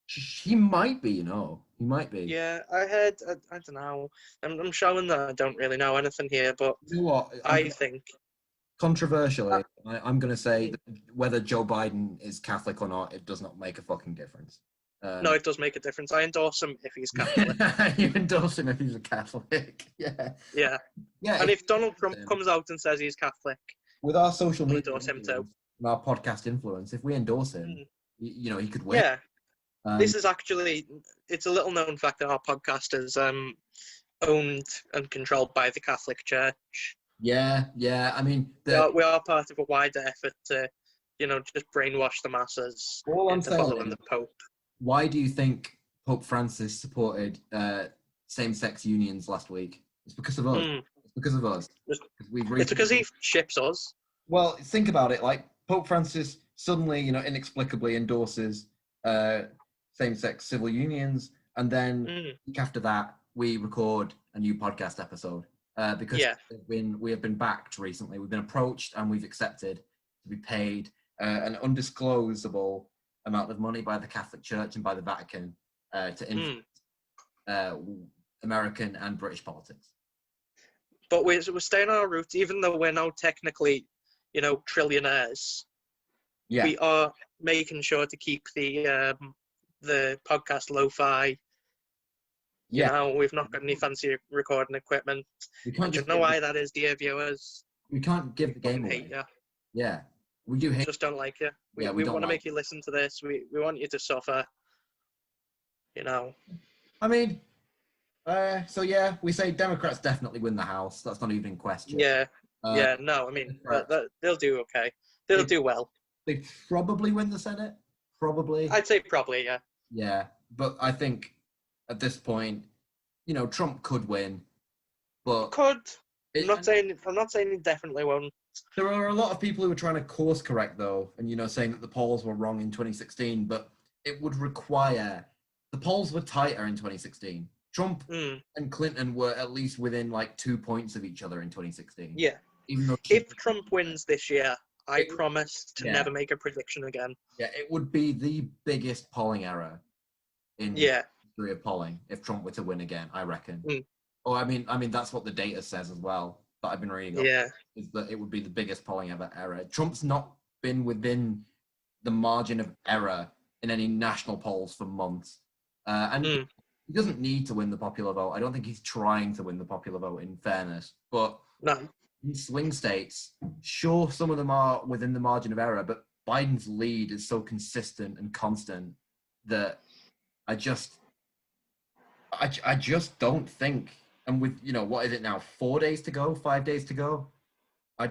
He might be, He might be. Yeah, I heard, I don't know. I'm showing that I don't really know anything here, but you know what? I think... Controversially, I'm going to say that whether Joe Biden is Catholic or not, it does not make a fucking difference. No, it does make a difference. I endorse him if he's Catholic. You endorse him if he's a Catholic, yeah. Yeah. And if Donald Trump comes out and says he's Catholic, with our social media, endorse him too. And our podcast influence, if we endorse him, he could win. Yeah. This is actually, it's a little known fact that our podcast is owned and controlled by the Catholic Church. Yeah. I mean, we are part of a wider effort to, just brainwash the masses into following the Pope. Why do you think Pope Francis supported same-sex unions last week? It's because of us. It's because of us. It's because he ships us. Well, think about it. Like, Pope Francis suddenly, inexplicably endorses same-sex civil unions, and then after that, we record a new podcast episode. Because we have been backed recently. We've been approached and we've accepted to be paid an undisclosable amount of money by the Catholic Church and by the Vatican to influence American and British politics. But we're staying on our roots, even though we're now technically, trillionaires. Yeah. We are making sure to keep the podcast lo-fi. Yeah. We've not got any fancy recording equipment. We can't just know why that is, dear viewers. We can't give the game away. Hate you. Yeah. We do hate. Just don't like you. We want to make you listen to this. We want you to suffer. I mean, so yeah, we say Democrats definitely win the House. That's not even in question. Yeah. No, I mean, they'll do okay. They'll do well. They probably win the Senate. Probably. I'd say probably, yeah. Yeah, but I think at this point, Trump could win, but I'm not saying he definitely won't. There are a lot of people who are trying to course correct though, and saying that the polls were wrong in 2016, but it would require the polls were tighter in 2016. Trump and Clinton were at least within like 2 points of each other in 2016. Yeah. Even though if Trump wins this year, I promise to never make a prediction again. Yeah, it would be the biggest polling error in history of polling if Trump were to win again, I reckon. Oh, I mean that's what the data says as well that I've been reading. Is that it would be the biggest polling error. Trump's not been within the margin of error in any national polls for months, and he doesn't need to win the popular vote. I don't think he's trying to win the popular vote. In fairness, but no. In swing states, sure, some of them are within the margin of error, but Biden's lead is so consistent and constant that I just don't think, and with, what is it now, 4 days to go, 5 days to go,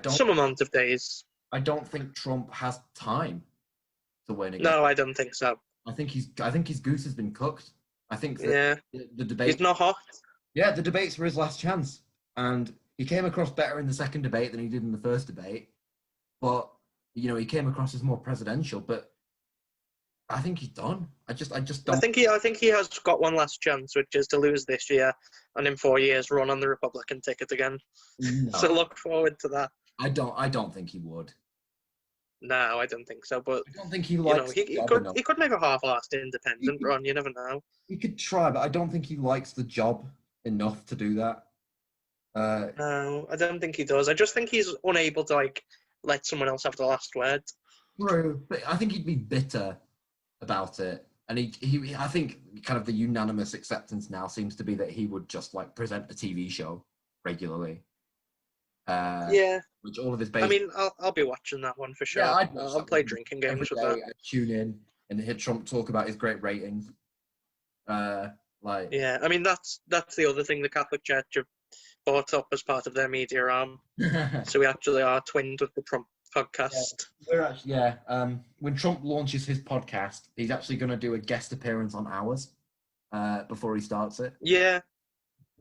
Some amount of days. I don't think Trump has time to win again. No, I don't think so. I think his goose has been cooked. I think that the debate. He's not hot. Yeah, the debates were his last chance, and he came across better in the second debate than he did in the first debate. But he came across as more presidential. But I think he's done. I just don't. I think he has got one last chance, which is to lose this year, and in 4 years run on the Republican ticket again. No, So look forward to that. I don't think he would. No, I don't think so. But I don't think he likes. he could make a half-assed independent run. You never know. He could try, but I don't think he likes the job enough to do that. No, I don't think he does. I just think he's unable to let someone else have the last word. True, but I think he'd be bitter about it, and I think kind of the unanimous acceptance now seems to be that he would just present a TV show regularly. Yeah. Which all of his base. I mean, I'll be watching that one for sure. Yeah, I'll play drinking games with that. I'd tune in and hear Trump talk about his great ratings. Yeah, I mean that's the other thing the Catholic Church have bought up as part of their media arm. So we actually are twinned with the Trump podcast. When Trump launches his podcast, he's actually going to do a guest appearance on ours before he starts it. Yeah.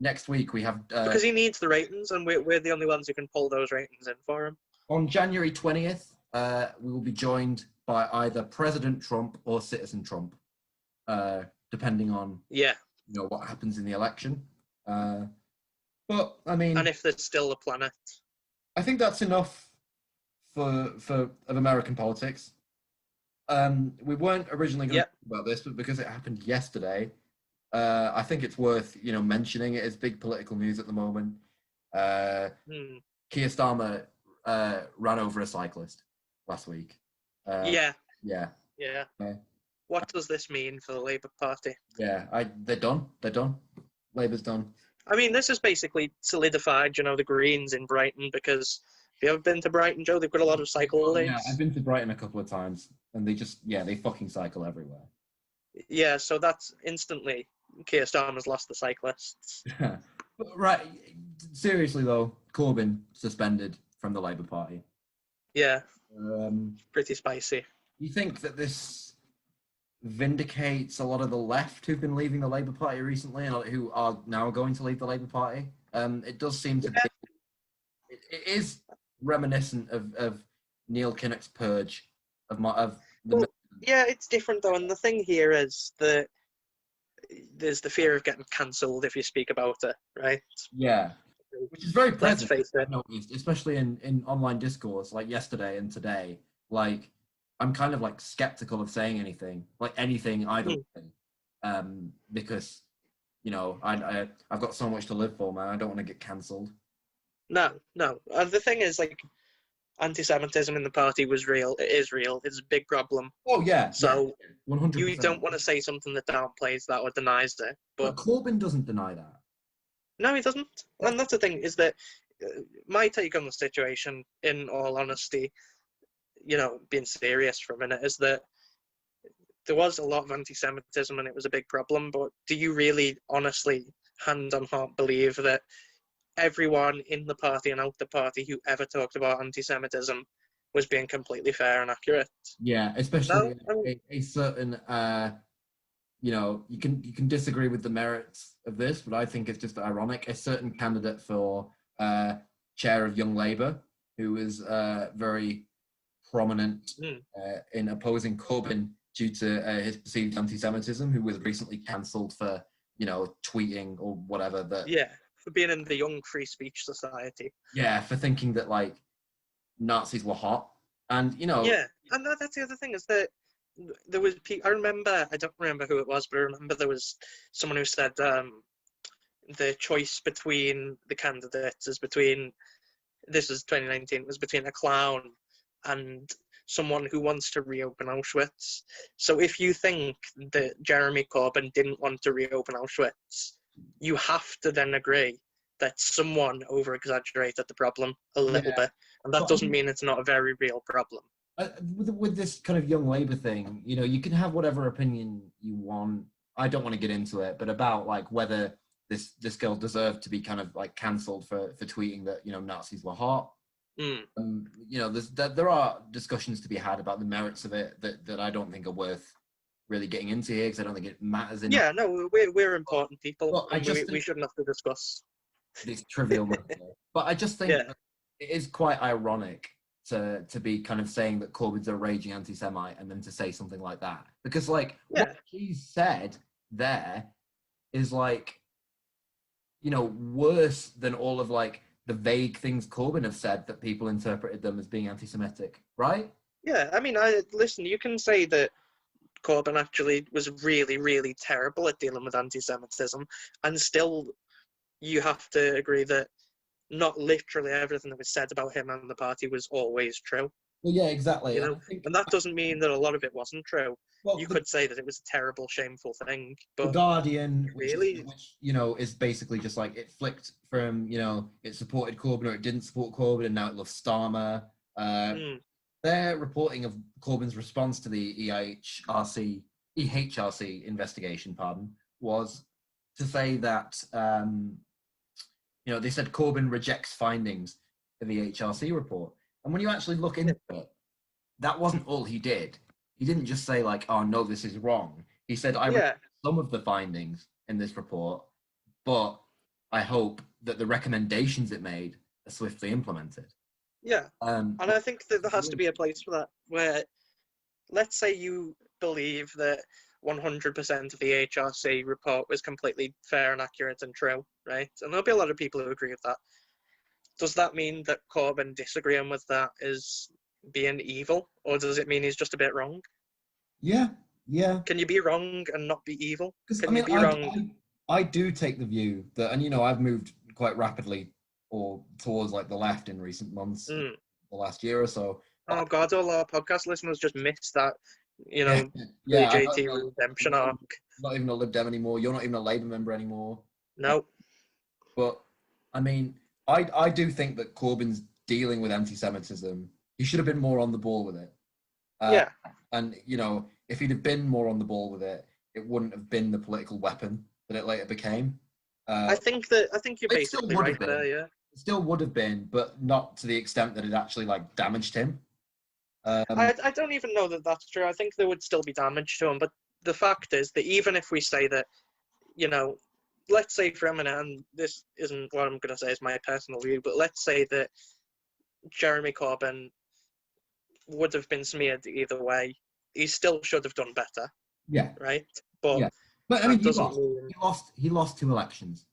Next week we have because he needs the ratings, and we're the only ones who can pull those ratings in for him. On January 20th, we will be joined by either President Trump or Citizen Trump, depending on what happens in the election. But I mean, and if there's still a planet, I think that's enough of American politics. We weren't originally going to talk about this, but because it happened yesterday, I think it's worth mentioning it as big political news at the moment. Keir Starmer ran over a cyclist last week. Yeah. What does this mean for the Labour Party? Yeah, they're done. Labour's done. I mean, this has basically solidified, the Greens in Brighton, because if you ever been to Brighton, Joe, they've got a lot of cycle lanes. Yeah, I've been to Brighton a couple of times, and they fucking cycle everywhere. Yeah, so that's instantly Keir Starmer's lost the cyclists. Right. Seriously, though, Corbyn suspended from the Labour Party. Yeah. Pretty spicy. You think that this vindicates a lot of the left who've been leaving the Labour Party recently and who are now going to leave the Labour Party? It does seem to be... It is reminiscent of Neil Kinnock's purge yeah, it's different though, and the thing here is that there's the fear of getting cancelled if you speak about it, right? Yeah, which is very present. Let's face it. Especially in online discourse, like yesterday and today. I'm kind of skeptical of saying anything, either way, because I've got so much to live for, man. I don't want to get cancelled. No. The thing is, anti-Semitism in the party was real. It is real. It's a big problem. Oh yeah. So 100%. You don't want to say something that downplays that or denies it. But Corbyn doesn't deny that. No, he doesn't. And that's the thing, is that my take on the situation, in all honesty, being serious for a minute, is that there was a lot of anti-Semitism and it was a big problem. But do you really, honestly, hand on heart, believe that everyone in the party and out the party who ever talked about anti-Semitism was being completely fair and accurate? Yeah, especially a certain, you can disagree with the merits of this, but I think it's just ironic. A certain candidate for chair of Young Labour, who is very prominent in opposing Corbyn due to his perceived anti-Semitism, who was recently cancelled for, tweeting or whatever that. Yeah. For being in the Young Free Speech Society. Yeah, for thinking that Nazis were hot, and Yeah, and that's the other thing, is that there was I don't remember who it was, but I remember there was someone who said the choice between the candidates is between, this is 2019, it was between a clown and someone who wants to reopen Auschwitz. So if you think that Jeremy Corbyn didn't want to reopen Auschwitz, you have to then agree that someone over-exaggerated the problem a little bit. And that doesn't mean it's not a very real problem. with this kind of young Labour thing, you know, you can have whatever opinion you want. I don't want to get into it, but about like whether this girl deserved to be kind of like cancelled for tweeting that, you know, Nazis were hot. You know, there are discussions to be had about the merits of it that I don't think are worth really getting into here, because I don't think it matters enough. Yeah, no, we're important people, Well, and we shouldn't have to discuss these trivial matters. But I just think Yeah. that it is quite ironic to be kind of saying that Corbyn's a raging anti-Semite and then to say something like that, because like what he said there is like, you know, worse than all of like the vague things Corbyn have said that people interpreted them as being anti-Semitic, right? Yeah, I mean, listen, you can say that Corbyn actually was really, really terrible at dealing with anti-Semitism, and still you have to agree that not literally everything that was said about him and the party was always true. Well, yeah, exactly. You know, and that doesn't mean that a lot of it wasn't true. Well, You could say that it was a terrible, shameful thing, The but Guardian, really? which you know is basically just like it flicked from, you know, it supported Corbyn or it didn't support Corbyn, and now it loves Starmer. Their reporting of Corbyn's response to the EHRC investigation, was to say that you know, they said Corbyn rejects findings of the EHRC report, and when you actually look into it, that wasn't all he did. He didn't just say like, "Oh no, this is wrong." He said, "I reject some of the findings in this report, but I hope that the recommendations it made are swiftly implemented." Yeah, and I think that there has to be a place for that, where, let's say you believe that 100% of the HRC report was completely fair and accurate and true, right? And there'll be a lot of people who agree with that. Does that mean that Corbyn disagreeing with that is being evil, or does it mean he's just a bit wrong? Yeah. Can you be wrong and not be evil? Can you be wrong? I do take the view that, and you know, I've moved quite rapidly or towards like the left in recent months, the last year or so. Oh God, all our podcast listeners just missed that, you know, JT redemption arc. Not even a Lib Dem anymore. You're not even a Labour member anymore. No. But I mean, I do think that Corbyn's dealing with anti-Semitism, he should have been more on the ball with it. And you know, if he'd have been more on the ball with it, it wouldn't have been the political weapon that it later became. I think you're basically right there. Yeah. It still would have been, but not to the extent that it actually like damaged him. I don't even know that that's true. I think there would still be damage to him, but the fact is that even if we say that, you know, let's say for a minute, and this isn't what I'm going to say is my personal view, but let's say that Jeremy Corbyn would have been smeared either way, he still should have done better. Yeah. Right? But I mean, he lost 2 elections.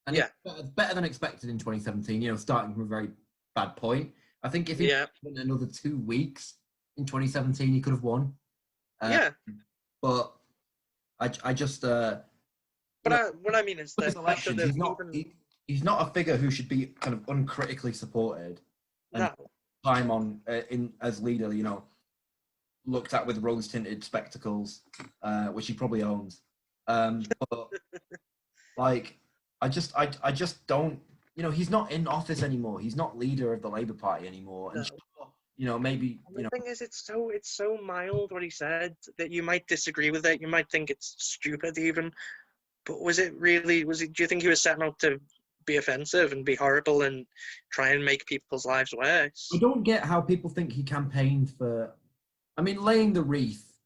And it's better than expected in 2017, you know, starting from a very bad point. I think if he had another 2 weeks in 2017, he could have won. But I just... what I mean is that elections, he's not a figure who should be kind of uncritically supported. And time on as leader, you know, looked at with rose-tinted spectacles, which he probably owns. But like, I just don't, you know, he's not in office anymore. He's not leader of the Labour Party anymore. And you know, maybe the thing is, it's so mild what he said that you might disagree with it. You might think it's stupid even. But was it really? Do you think he was setting out to be offensive and be horrible and try and make people's lives worse? I don't get how people think he campaigned for. I mean, laying the wreath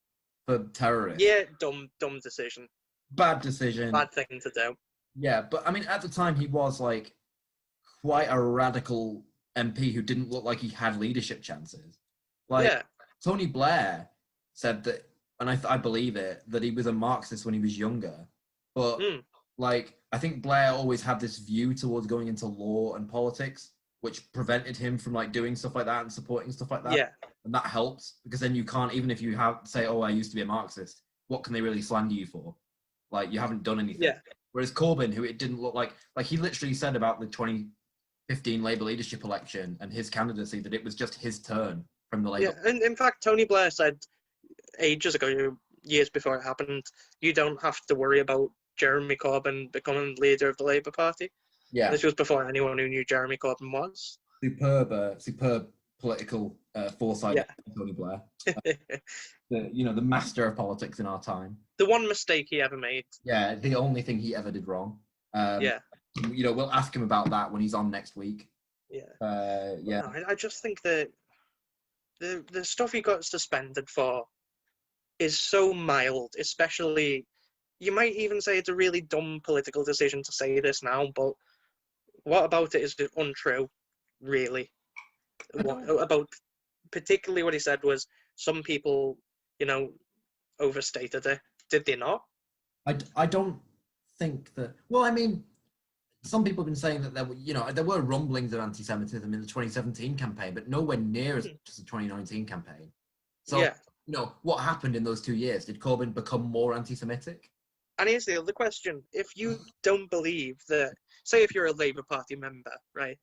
for terrorists. Yeah, dumb decision. Bad decision. Bad thing to do. Yeah, but I mean, at the time he was like quite a radical MP who didn't look like he had leadership chances. Like Tony Blair said that, and I believe it, that he was a Marxist when he was younger. But like, I think Blair always had this view towards going into law and politics, which prevented him from like doing stuff like that and supporting stuff like that. Yeah. And that helps, because then you can't, even if you say, "Oh, I used to be a Marxist," what can they really slander you for? Like, you haven't done anything. Yeah. Whereas Corbyn, who it didn't look like he literally said about the 2015 Labour leadership election and his candidacy that it was just his turn from the Labour. Yeah, and in fact, Tony Blair said ages ago, years before it happened, you don't have to worry about Jeremy Corbyn becoming leader of the Labour Party. Yeah. This was before anyone who knew Jeremy Corbyn was. Superb political foresight Yeah. of Tony Blair. The master of politics in our time. The one mistake he ever made. Yeah, the only thing he ever did wrong. Yeah. We'll ask him about that when he's on next week. Yeah. Yeah. No, I just think that the stuff he got suspended for is so mild, especially, you might even say it's a really dumb political decision to say this now, but what about it is untrue, really? About particularly what he said was some people, overstated it. Did they not? I don't think that. Well, I mean, some people have been saying that there were rumblings of anti-Semitism in the 2017 campaign, but nowhere near as much as the 2019 campaign. So, Yeah. What happened in those 2 years? Did Corbyn become more anti-Semitic? And here's the other question. If you don't believe that, say if you're a Labour Party member, right,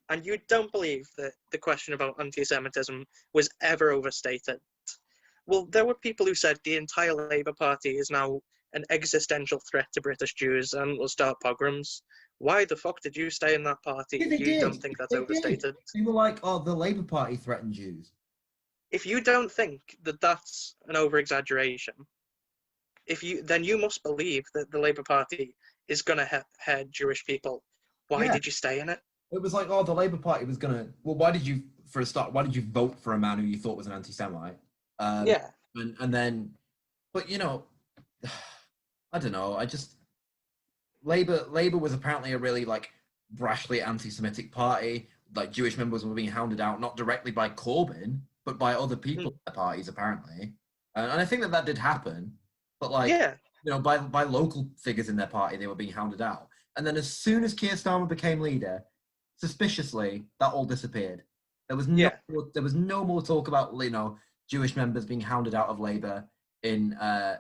and you don't believe that the question about anti-Semitism was ever overstated, well, there were people who said the entire Labour Party is now an existential threat to British Jews and will start pogroms. Why the fuck did you stay in that party Yeah, if they you did. don't think that's They overstated? Did. They were like, oh, the Labour Party threatened Jews. If you don't think that that's an over-exaggeration, then you must believe that the Labour Party is going to head Jewish people. Why did you stay in it? It was like, oh, the Labour Party was going to... Well, why did you vote for a man who you thought was an anti-Semite? Yeah. And then... But, I don't know. Labour was apparently a really, brashly anti-Semitic party. Like, Jewish members were being hounded out, not directly by Corbyn, but by other people in the parties, apparently. And I think that did happen. But, by local figures in their party, they were being hounded out. And then as soon as Keir Starmer became leader, suspiciously, that all disappeared. There was no more talk about, Jewish members being hounded out of Labour in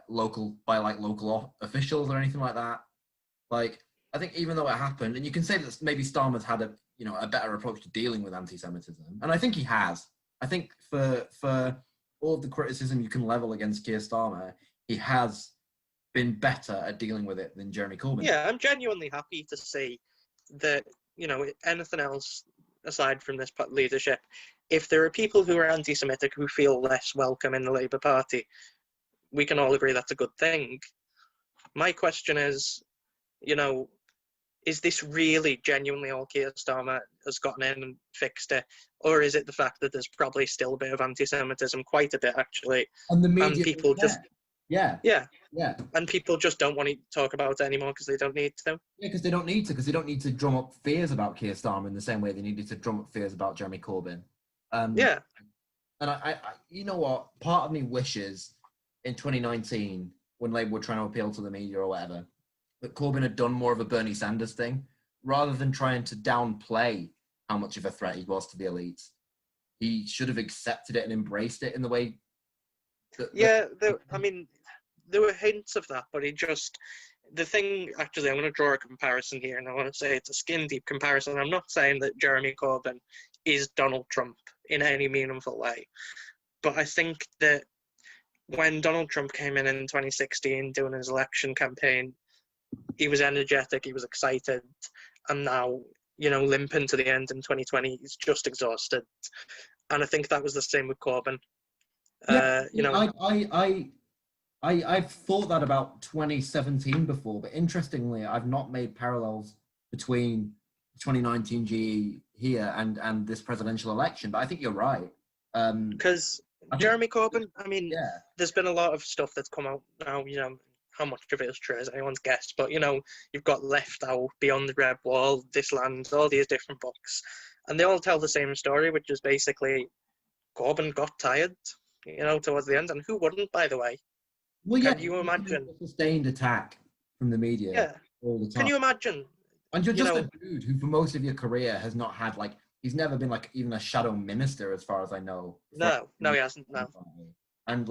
local officials or anything like that. I think even though it happened, and you can say that maybe Starmer's had a better approach to dealing with anti-Semitism, and I think he has. I think for all of the criticism you can level against Keir Starmer, he has been better at dealing with it than Jeremy Corbyn. Yeah, I'm genuinely happy to see that, anything else aside from this leadership, if there are people who are anti-Semitic who feel less welcome in the Labour Party, we can all agree that's a good thing. My question is, is this really genuinely all Keir Starmer has gotten in and fixed it? Or is it the fact that there's probably still a bit of anti-Semitism, quite a bit actually, and the media, and people just... Yeah. And people just don't want to talk about it anymore because they don't need to. Yeah, because they don't need to. Because they don't need to drum up fears about Keir Starmer in the same way they needed to drum up fears about Jeremy Corbyn. Yeah. And I, you know what? Part of me wishes in 2019, when Labour were trying to appeal to the media or whatever, that Corbyn had done more of a Bernie Sanders thing, rather than trying to downplay how much of a threat he was to the elites. He should have accepted it and embraced it in the way. There were hints of that, but the thing, actually, I'm going to draw a comparison here, and I want to say it's a skin-deep comparison. I'm not saying that Jeremy Corbyn is Donald Trump in any meaningful way, but I think that when Donald Trump came in 2016 doing his election campaign, he was energetic, he was excited, and now, limping to the end in 2020, he's just exhausted. And I think that was the same with Corbyn. I've thought that about 2017 before, but interestingly, I've not made parallels between 2019 GE here and this presidential election. But I think you're right. Because Jeremy Corbyn, there's been a lot of stuff that's come out now. How much of it is true is anyone's guess. But you've got Left Out, Beyond the Red Wall, This Land, all these different books, and they all tell the same story, which is basically Corbyn got tired, towards the end, and who wouldn't, by the way? Well, can you imagine a sustained attack from the media all the time? Can you imagine? And you're just a dude who, for most of your career, has not had he's never been even a shadow minister, as far as I know. No, he hasn't. No. And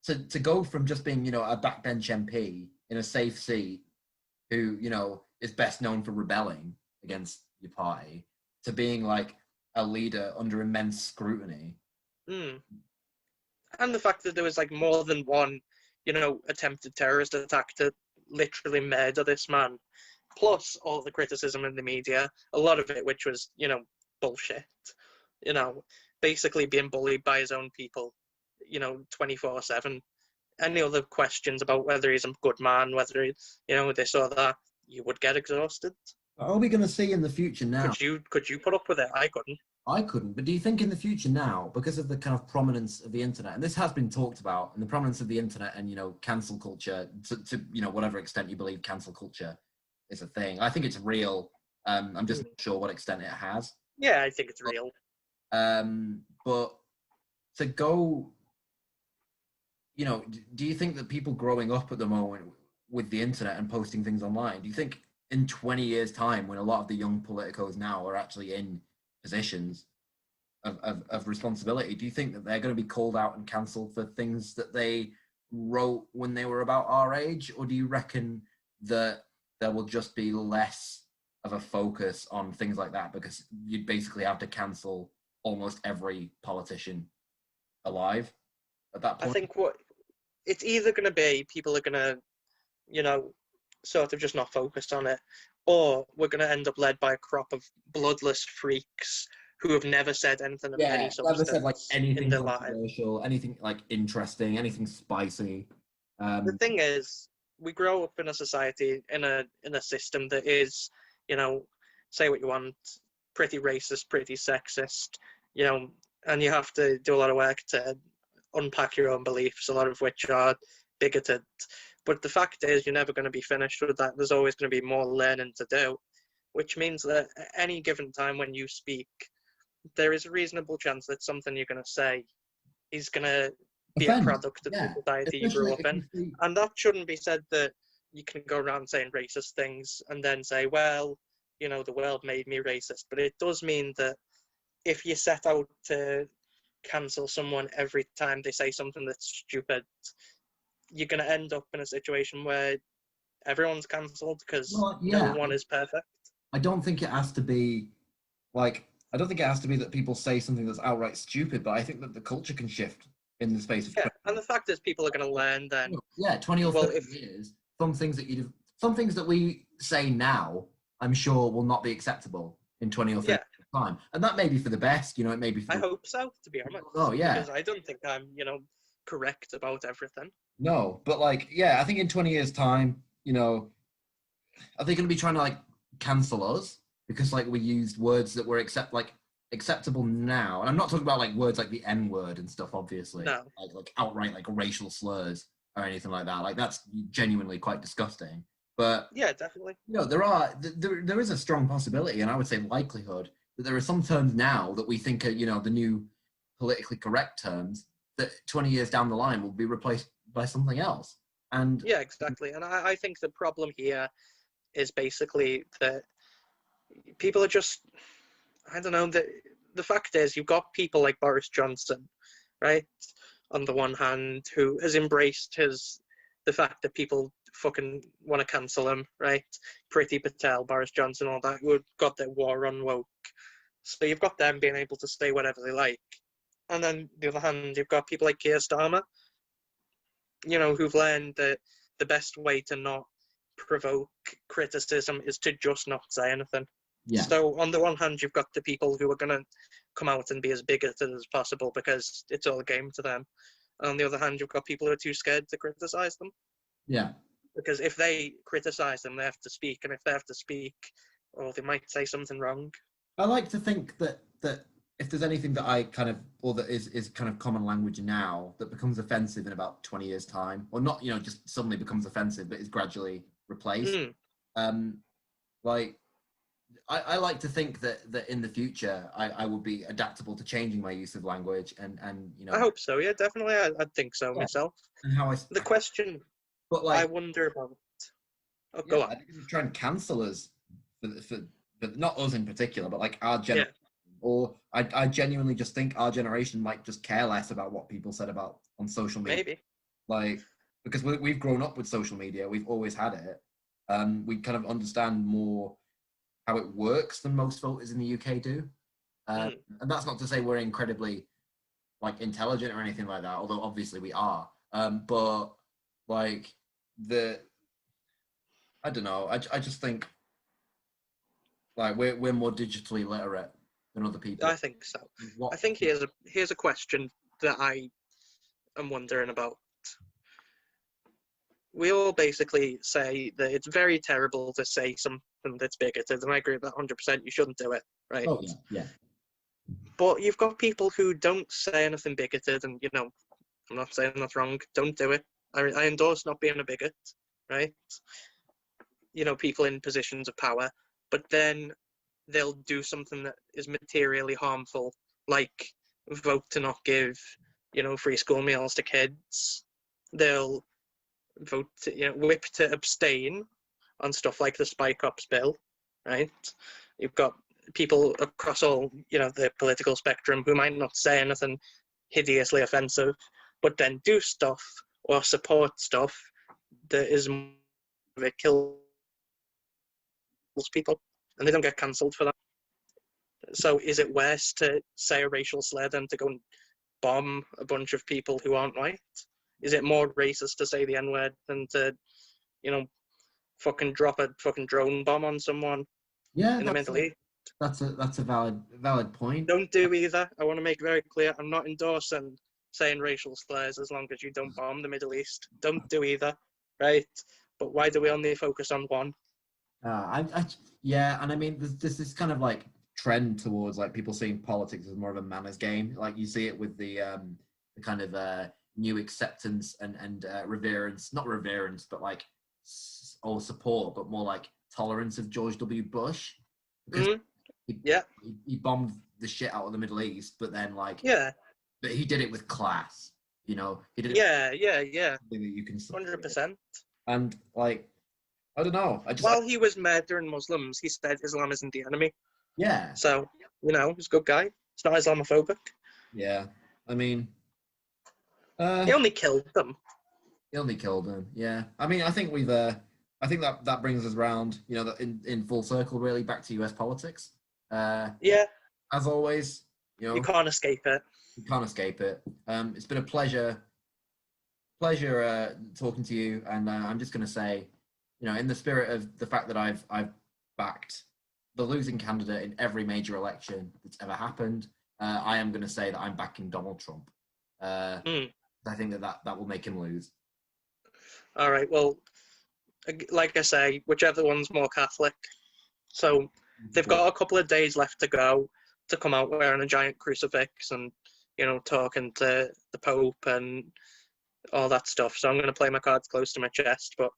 to go from just being a backbench MP in a safe seat, who is best known for rebelling against your party, to being a leader under immense scrutiny. Mm. And the fact that there was more than one, attempted terrorist attack to literally murder this man, plus all the criticism in the media, a lot of it which was, bullshit. basically being bullied by his own people, 24/7. Any other questions about whether he's a good man, whether he, this or that, you would get exhausted. Are we going to see in the future now? Could you put up with it? I couldn't. I couldn't, but do you think in the future now, because of the kind of prominence of the internet, and this has been talked about, and the prominence of the internet and, cancel culture, to whatever extent you believe cancel culture is a thing. I think it's real. I'm just not sure what extent it has. Yeah, I think it's real. But to go, do you think that people growing up at the moment with the internet and posting things online, do you think in 20 years' time, when a lot of the young politicos now are actually in positions of responsibility, do you think that they're going to be called out and cancelled for things that they wrote when they were about our age? Or do you reckon that there will just be less of a focus on things like that, because you'd basically have to cancel almost every politician alive at that point? I think it's either going to be people are going to, sort of just not focused on it, or we're going to end up led by a crop of bloodless freaks who have never said anything of any substance said, like, anything in their lives. controversial, anything like interesting, anything spicy. The thing is, we grow up in a society, in a system that is, say what you want, pretty racist, pretty sexist, and you have to do a lot of work to unpack your own beliefs, a lot of which are bigoted. But the fact is, you're never going to be finished with that. There's always going to be more learning to do, which means that at any given time when you speak, there is a reasonable chance that something you're going to say is going to be a product of the society you grew up in. And that shouldn't be said that you can go around saying racist things and then say, well, the world made me racist. But it does mean that if you set out to cancel someone every time they say something that's stupid, you're going to end up in a situation where everyone's cancelled because no one is perfect. I don't think it has to be that people say something that's outright stupid, but I think that the culture can shift in the space of 20 and the fact is people are going to learn then. 20 or 30 years, some things that we say now, I'm sure will not be acceptable in 20 or 30 years time. And that may be for the best, it may be for I hope so, to be honest. Oh, yeah. Because I don't think I'm, correct about everything. No, but I think in 20 years' time, are they going to be trying to cancel us because we used words that were acceptable now? And I'm not talking about words like the N word and stuff, obviously. No. Like outright racial slurs or anything like that. That's genuinely quite disgusting. But yeah, definitely. There is a strong possibility, and I would say likelihood, that there are some terms now that we think are the new politically correct terms that 20 years down the line will be replaced by something else. And yeah, exactly. And I think the problem here is basically that people are just, I don't know, the fact is you've got people like Boris Johnson, right, on the one hand, who has embraced the fact that people fucking want to cancel him, right? Priti Patel, Boris Johnson, all that, who got their war on woke. So you've got them being able to say whatever they like. And then, on the other hand, you've got people like Keir Starmer, who've learned that the best way to not provoke criticism is to just not say anything. Yeah. So on the one hand, you've got the people who are going to come out and be as bigoted as possible because it's all a game to them. And on the other hand, you've got people who are too scared to criticize them. Yeah. Because if they criticize them, they have to speak. And if they have to speak, they might say something wrong. I like to think that if there's anything that I kind of, or that is kind of common language now that becomes offensive in about 20 years' time, or not, just suddenly becomes offensive, but is gradually replaced. I like to think that in the future I will be adaptable to changing my use of language, and I hope so. Yeah, definitely. I think so myself. And how the question, but I wonder about. Oh, go on. I think they're trying to cancel us for not us in particular, but our generation. Or I genuinely just think our generation might just care less about what people said about on social media. Maybe. Because we've grown up with social media, we've always had it. We kind of understand more how it works than most voters in the UK do. And that's not to say we're incredibly intelligent or anything like that, although obviously we are. But I don't know. I just think we're more digitally literate than other people. I think so. I think here's a question that I am wondering about. We all basically say that it's very terrible to say something that's bigoted, and I agree with that 100%. You shouldn't do it, right? Oh, yeah. But you've got people who don't say anything bigoted, and, you know, I'm not saying that's wrong. Don't do it. I endorse not being a bigot, right? You know, people in positions of power, but then they'll do something that is materially harmful, like vote to not give, you know, free school meals to kids. They'll vote to, you know, whip to abstain on stuff like the Spy Cops bill, right? You've got people across all, you know, the political spectrum who might not say anything hideously offensive, but then do stuff or support stuff that is that kills people, and they don't get cancelled for that. So is it worse to say a racial slur than to go and bomb a bunch of people who aren't white? Is it more racist to say the N-word than to, you know, fucking drop a fucking drone bomb on someone in the Middle East? That's a valid point. Don't do either. I want to make very clear, I'm not endorsing saying racial slurs as long as you don't bomb the Middle East. Don't do either, right? But why do we only focus on one? Yeah, and I mean, there's this kind of like trend towards like people seeing politics as more of a manners game. Like you see it with the kind of new acceptance and reverence, not reverence, but like or support, but more like tolerance of George W. Bush. Because he bombed the shit out of the Middle East, but then like but he did it with class. You know, he did it. Yeah. That you can 100%. And like, I don't know. While he was murdering Muslims, he said Islam isn't the enemy. Yeah. So, you know, he's a good guy. He's not Islamophobic. Yeah. I mean, he only killed them. Yeah. I mean, I think I think that brings us round, you know, that in full circle, really, back to US politics. Yeah. As always, you know, you can't escape it. It's been a pleasure talking to you, and I'm just going to say, you know, in the spirit of the fact that I've backed the losing candidate in every major election that's ever happened, I am going to say that I'm backing Donald Trump. I think that will make him lose. All right. Well, like I say, whichever one's more Catholic. So they've got a couple of days left to go to come out wearing a giant crucifix and, you know, talking to the Pope and all that stuff. So I'm going to play my cards close to my chest. But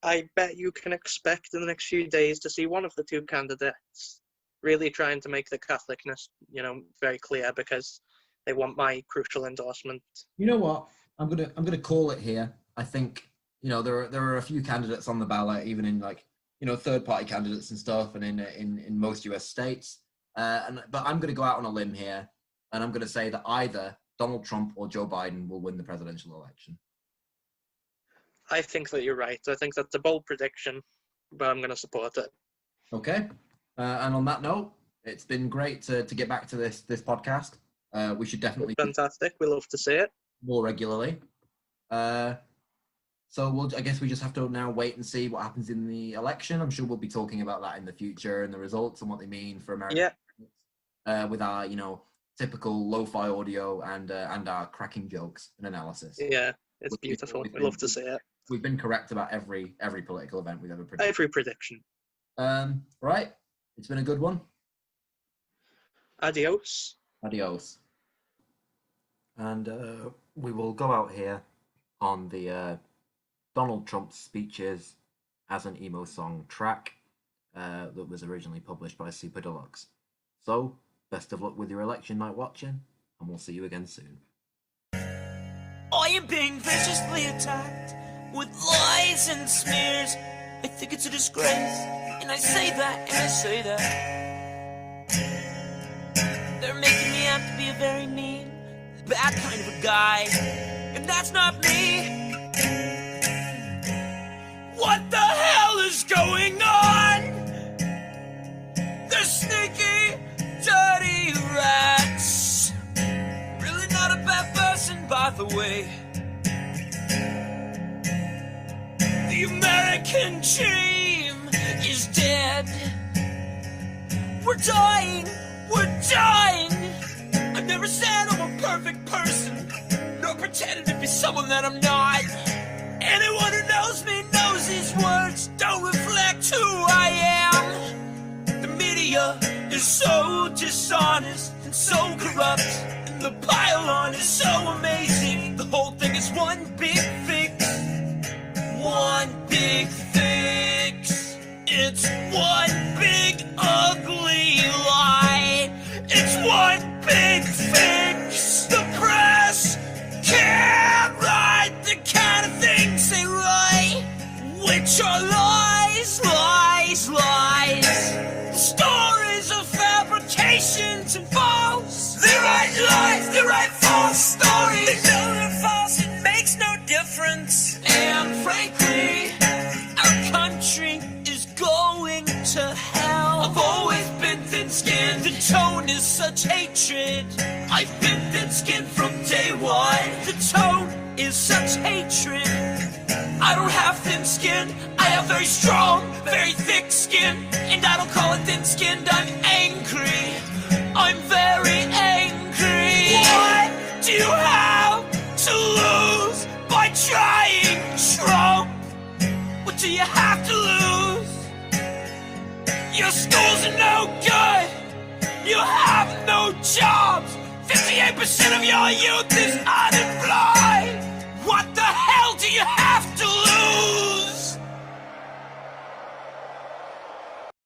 I bet you can expect in the next few days to see one of the two candidates really trying to make the Catholicness, you know, very clear, because they want my crucial endorsement. You know what? I'm gonna call it here. I think, you know, there are a few candidates on the ballot, even in like, you know, third party candidates and stuff, and in most US states. But I'm gonna go out on a limb here, and I'm gonna say that either Donald Trump or Joe Biden will win the presidential election. I think that you're right. I think that's a bold prediction, but I'm going to support it. Okay. And on that note, it's been great to get back to this podcast. We should definitely fantastic. We love to see it more regularly. So I guess we just have to now wait and see what happens in the election. I'm sure we'll be talking about that in the future and the results and what they mean for America. Yeah. With our, you know, typical lo-fi audio and our cracking jokes and analysis. Yeah, it's beautiful. We love to see it. We've been correct about every political event we've ever predicted. Every prediction. Right. It's been a good one. Adios. And we will go out here on the Donald Trump speeches as an emo song track that was originally published by Super Deluxe. So, best of luck with your election night watching, and we'll see you again soon. I am being viciously attacked with lies and smears. I think it's a disgrace, and I say that, They're making me out to be a very mean, bad kind of a guy, and that's not me. What the hell is going on? They're sneaky, dirty rats. Really not a bad person, by the way. The American dream is dead. We're dying we're dying. I've never said I'm a perfect person, nor pretended to be someone that I'm not. Anyone who knows me knows these words don't reflect who I am. The media is so dishonest and so corrupt, and the pile-on is so amazing. The whole thing is one big fix. One big fix. It's one big ugly lie. It's one big fix. The press can't write the kind of things they write, which are lies, lies, lies. Stories of fabrications and false. They write lies, they write false stories. They know they're false, it makes no difference. And frankly, our country is going to hell. I've always been thin-skinned, the tone is such hatred. I've been thin-skinned from day one. The tone is such hatred. I don't have thin skin, I have very strong, very thick skin. And I don't call it thin-skinned, I'm angry. I'm very angry. What do you have to lose by trying, Trump? What do you have to lose? Your schools are no good. You have no jobs. 58% of your youth is unemployed.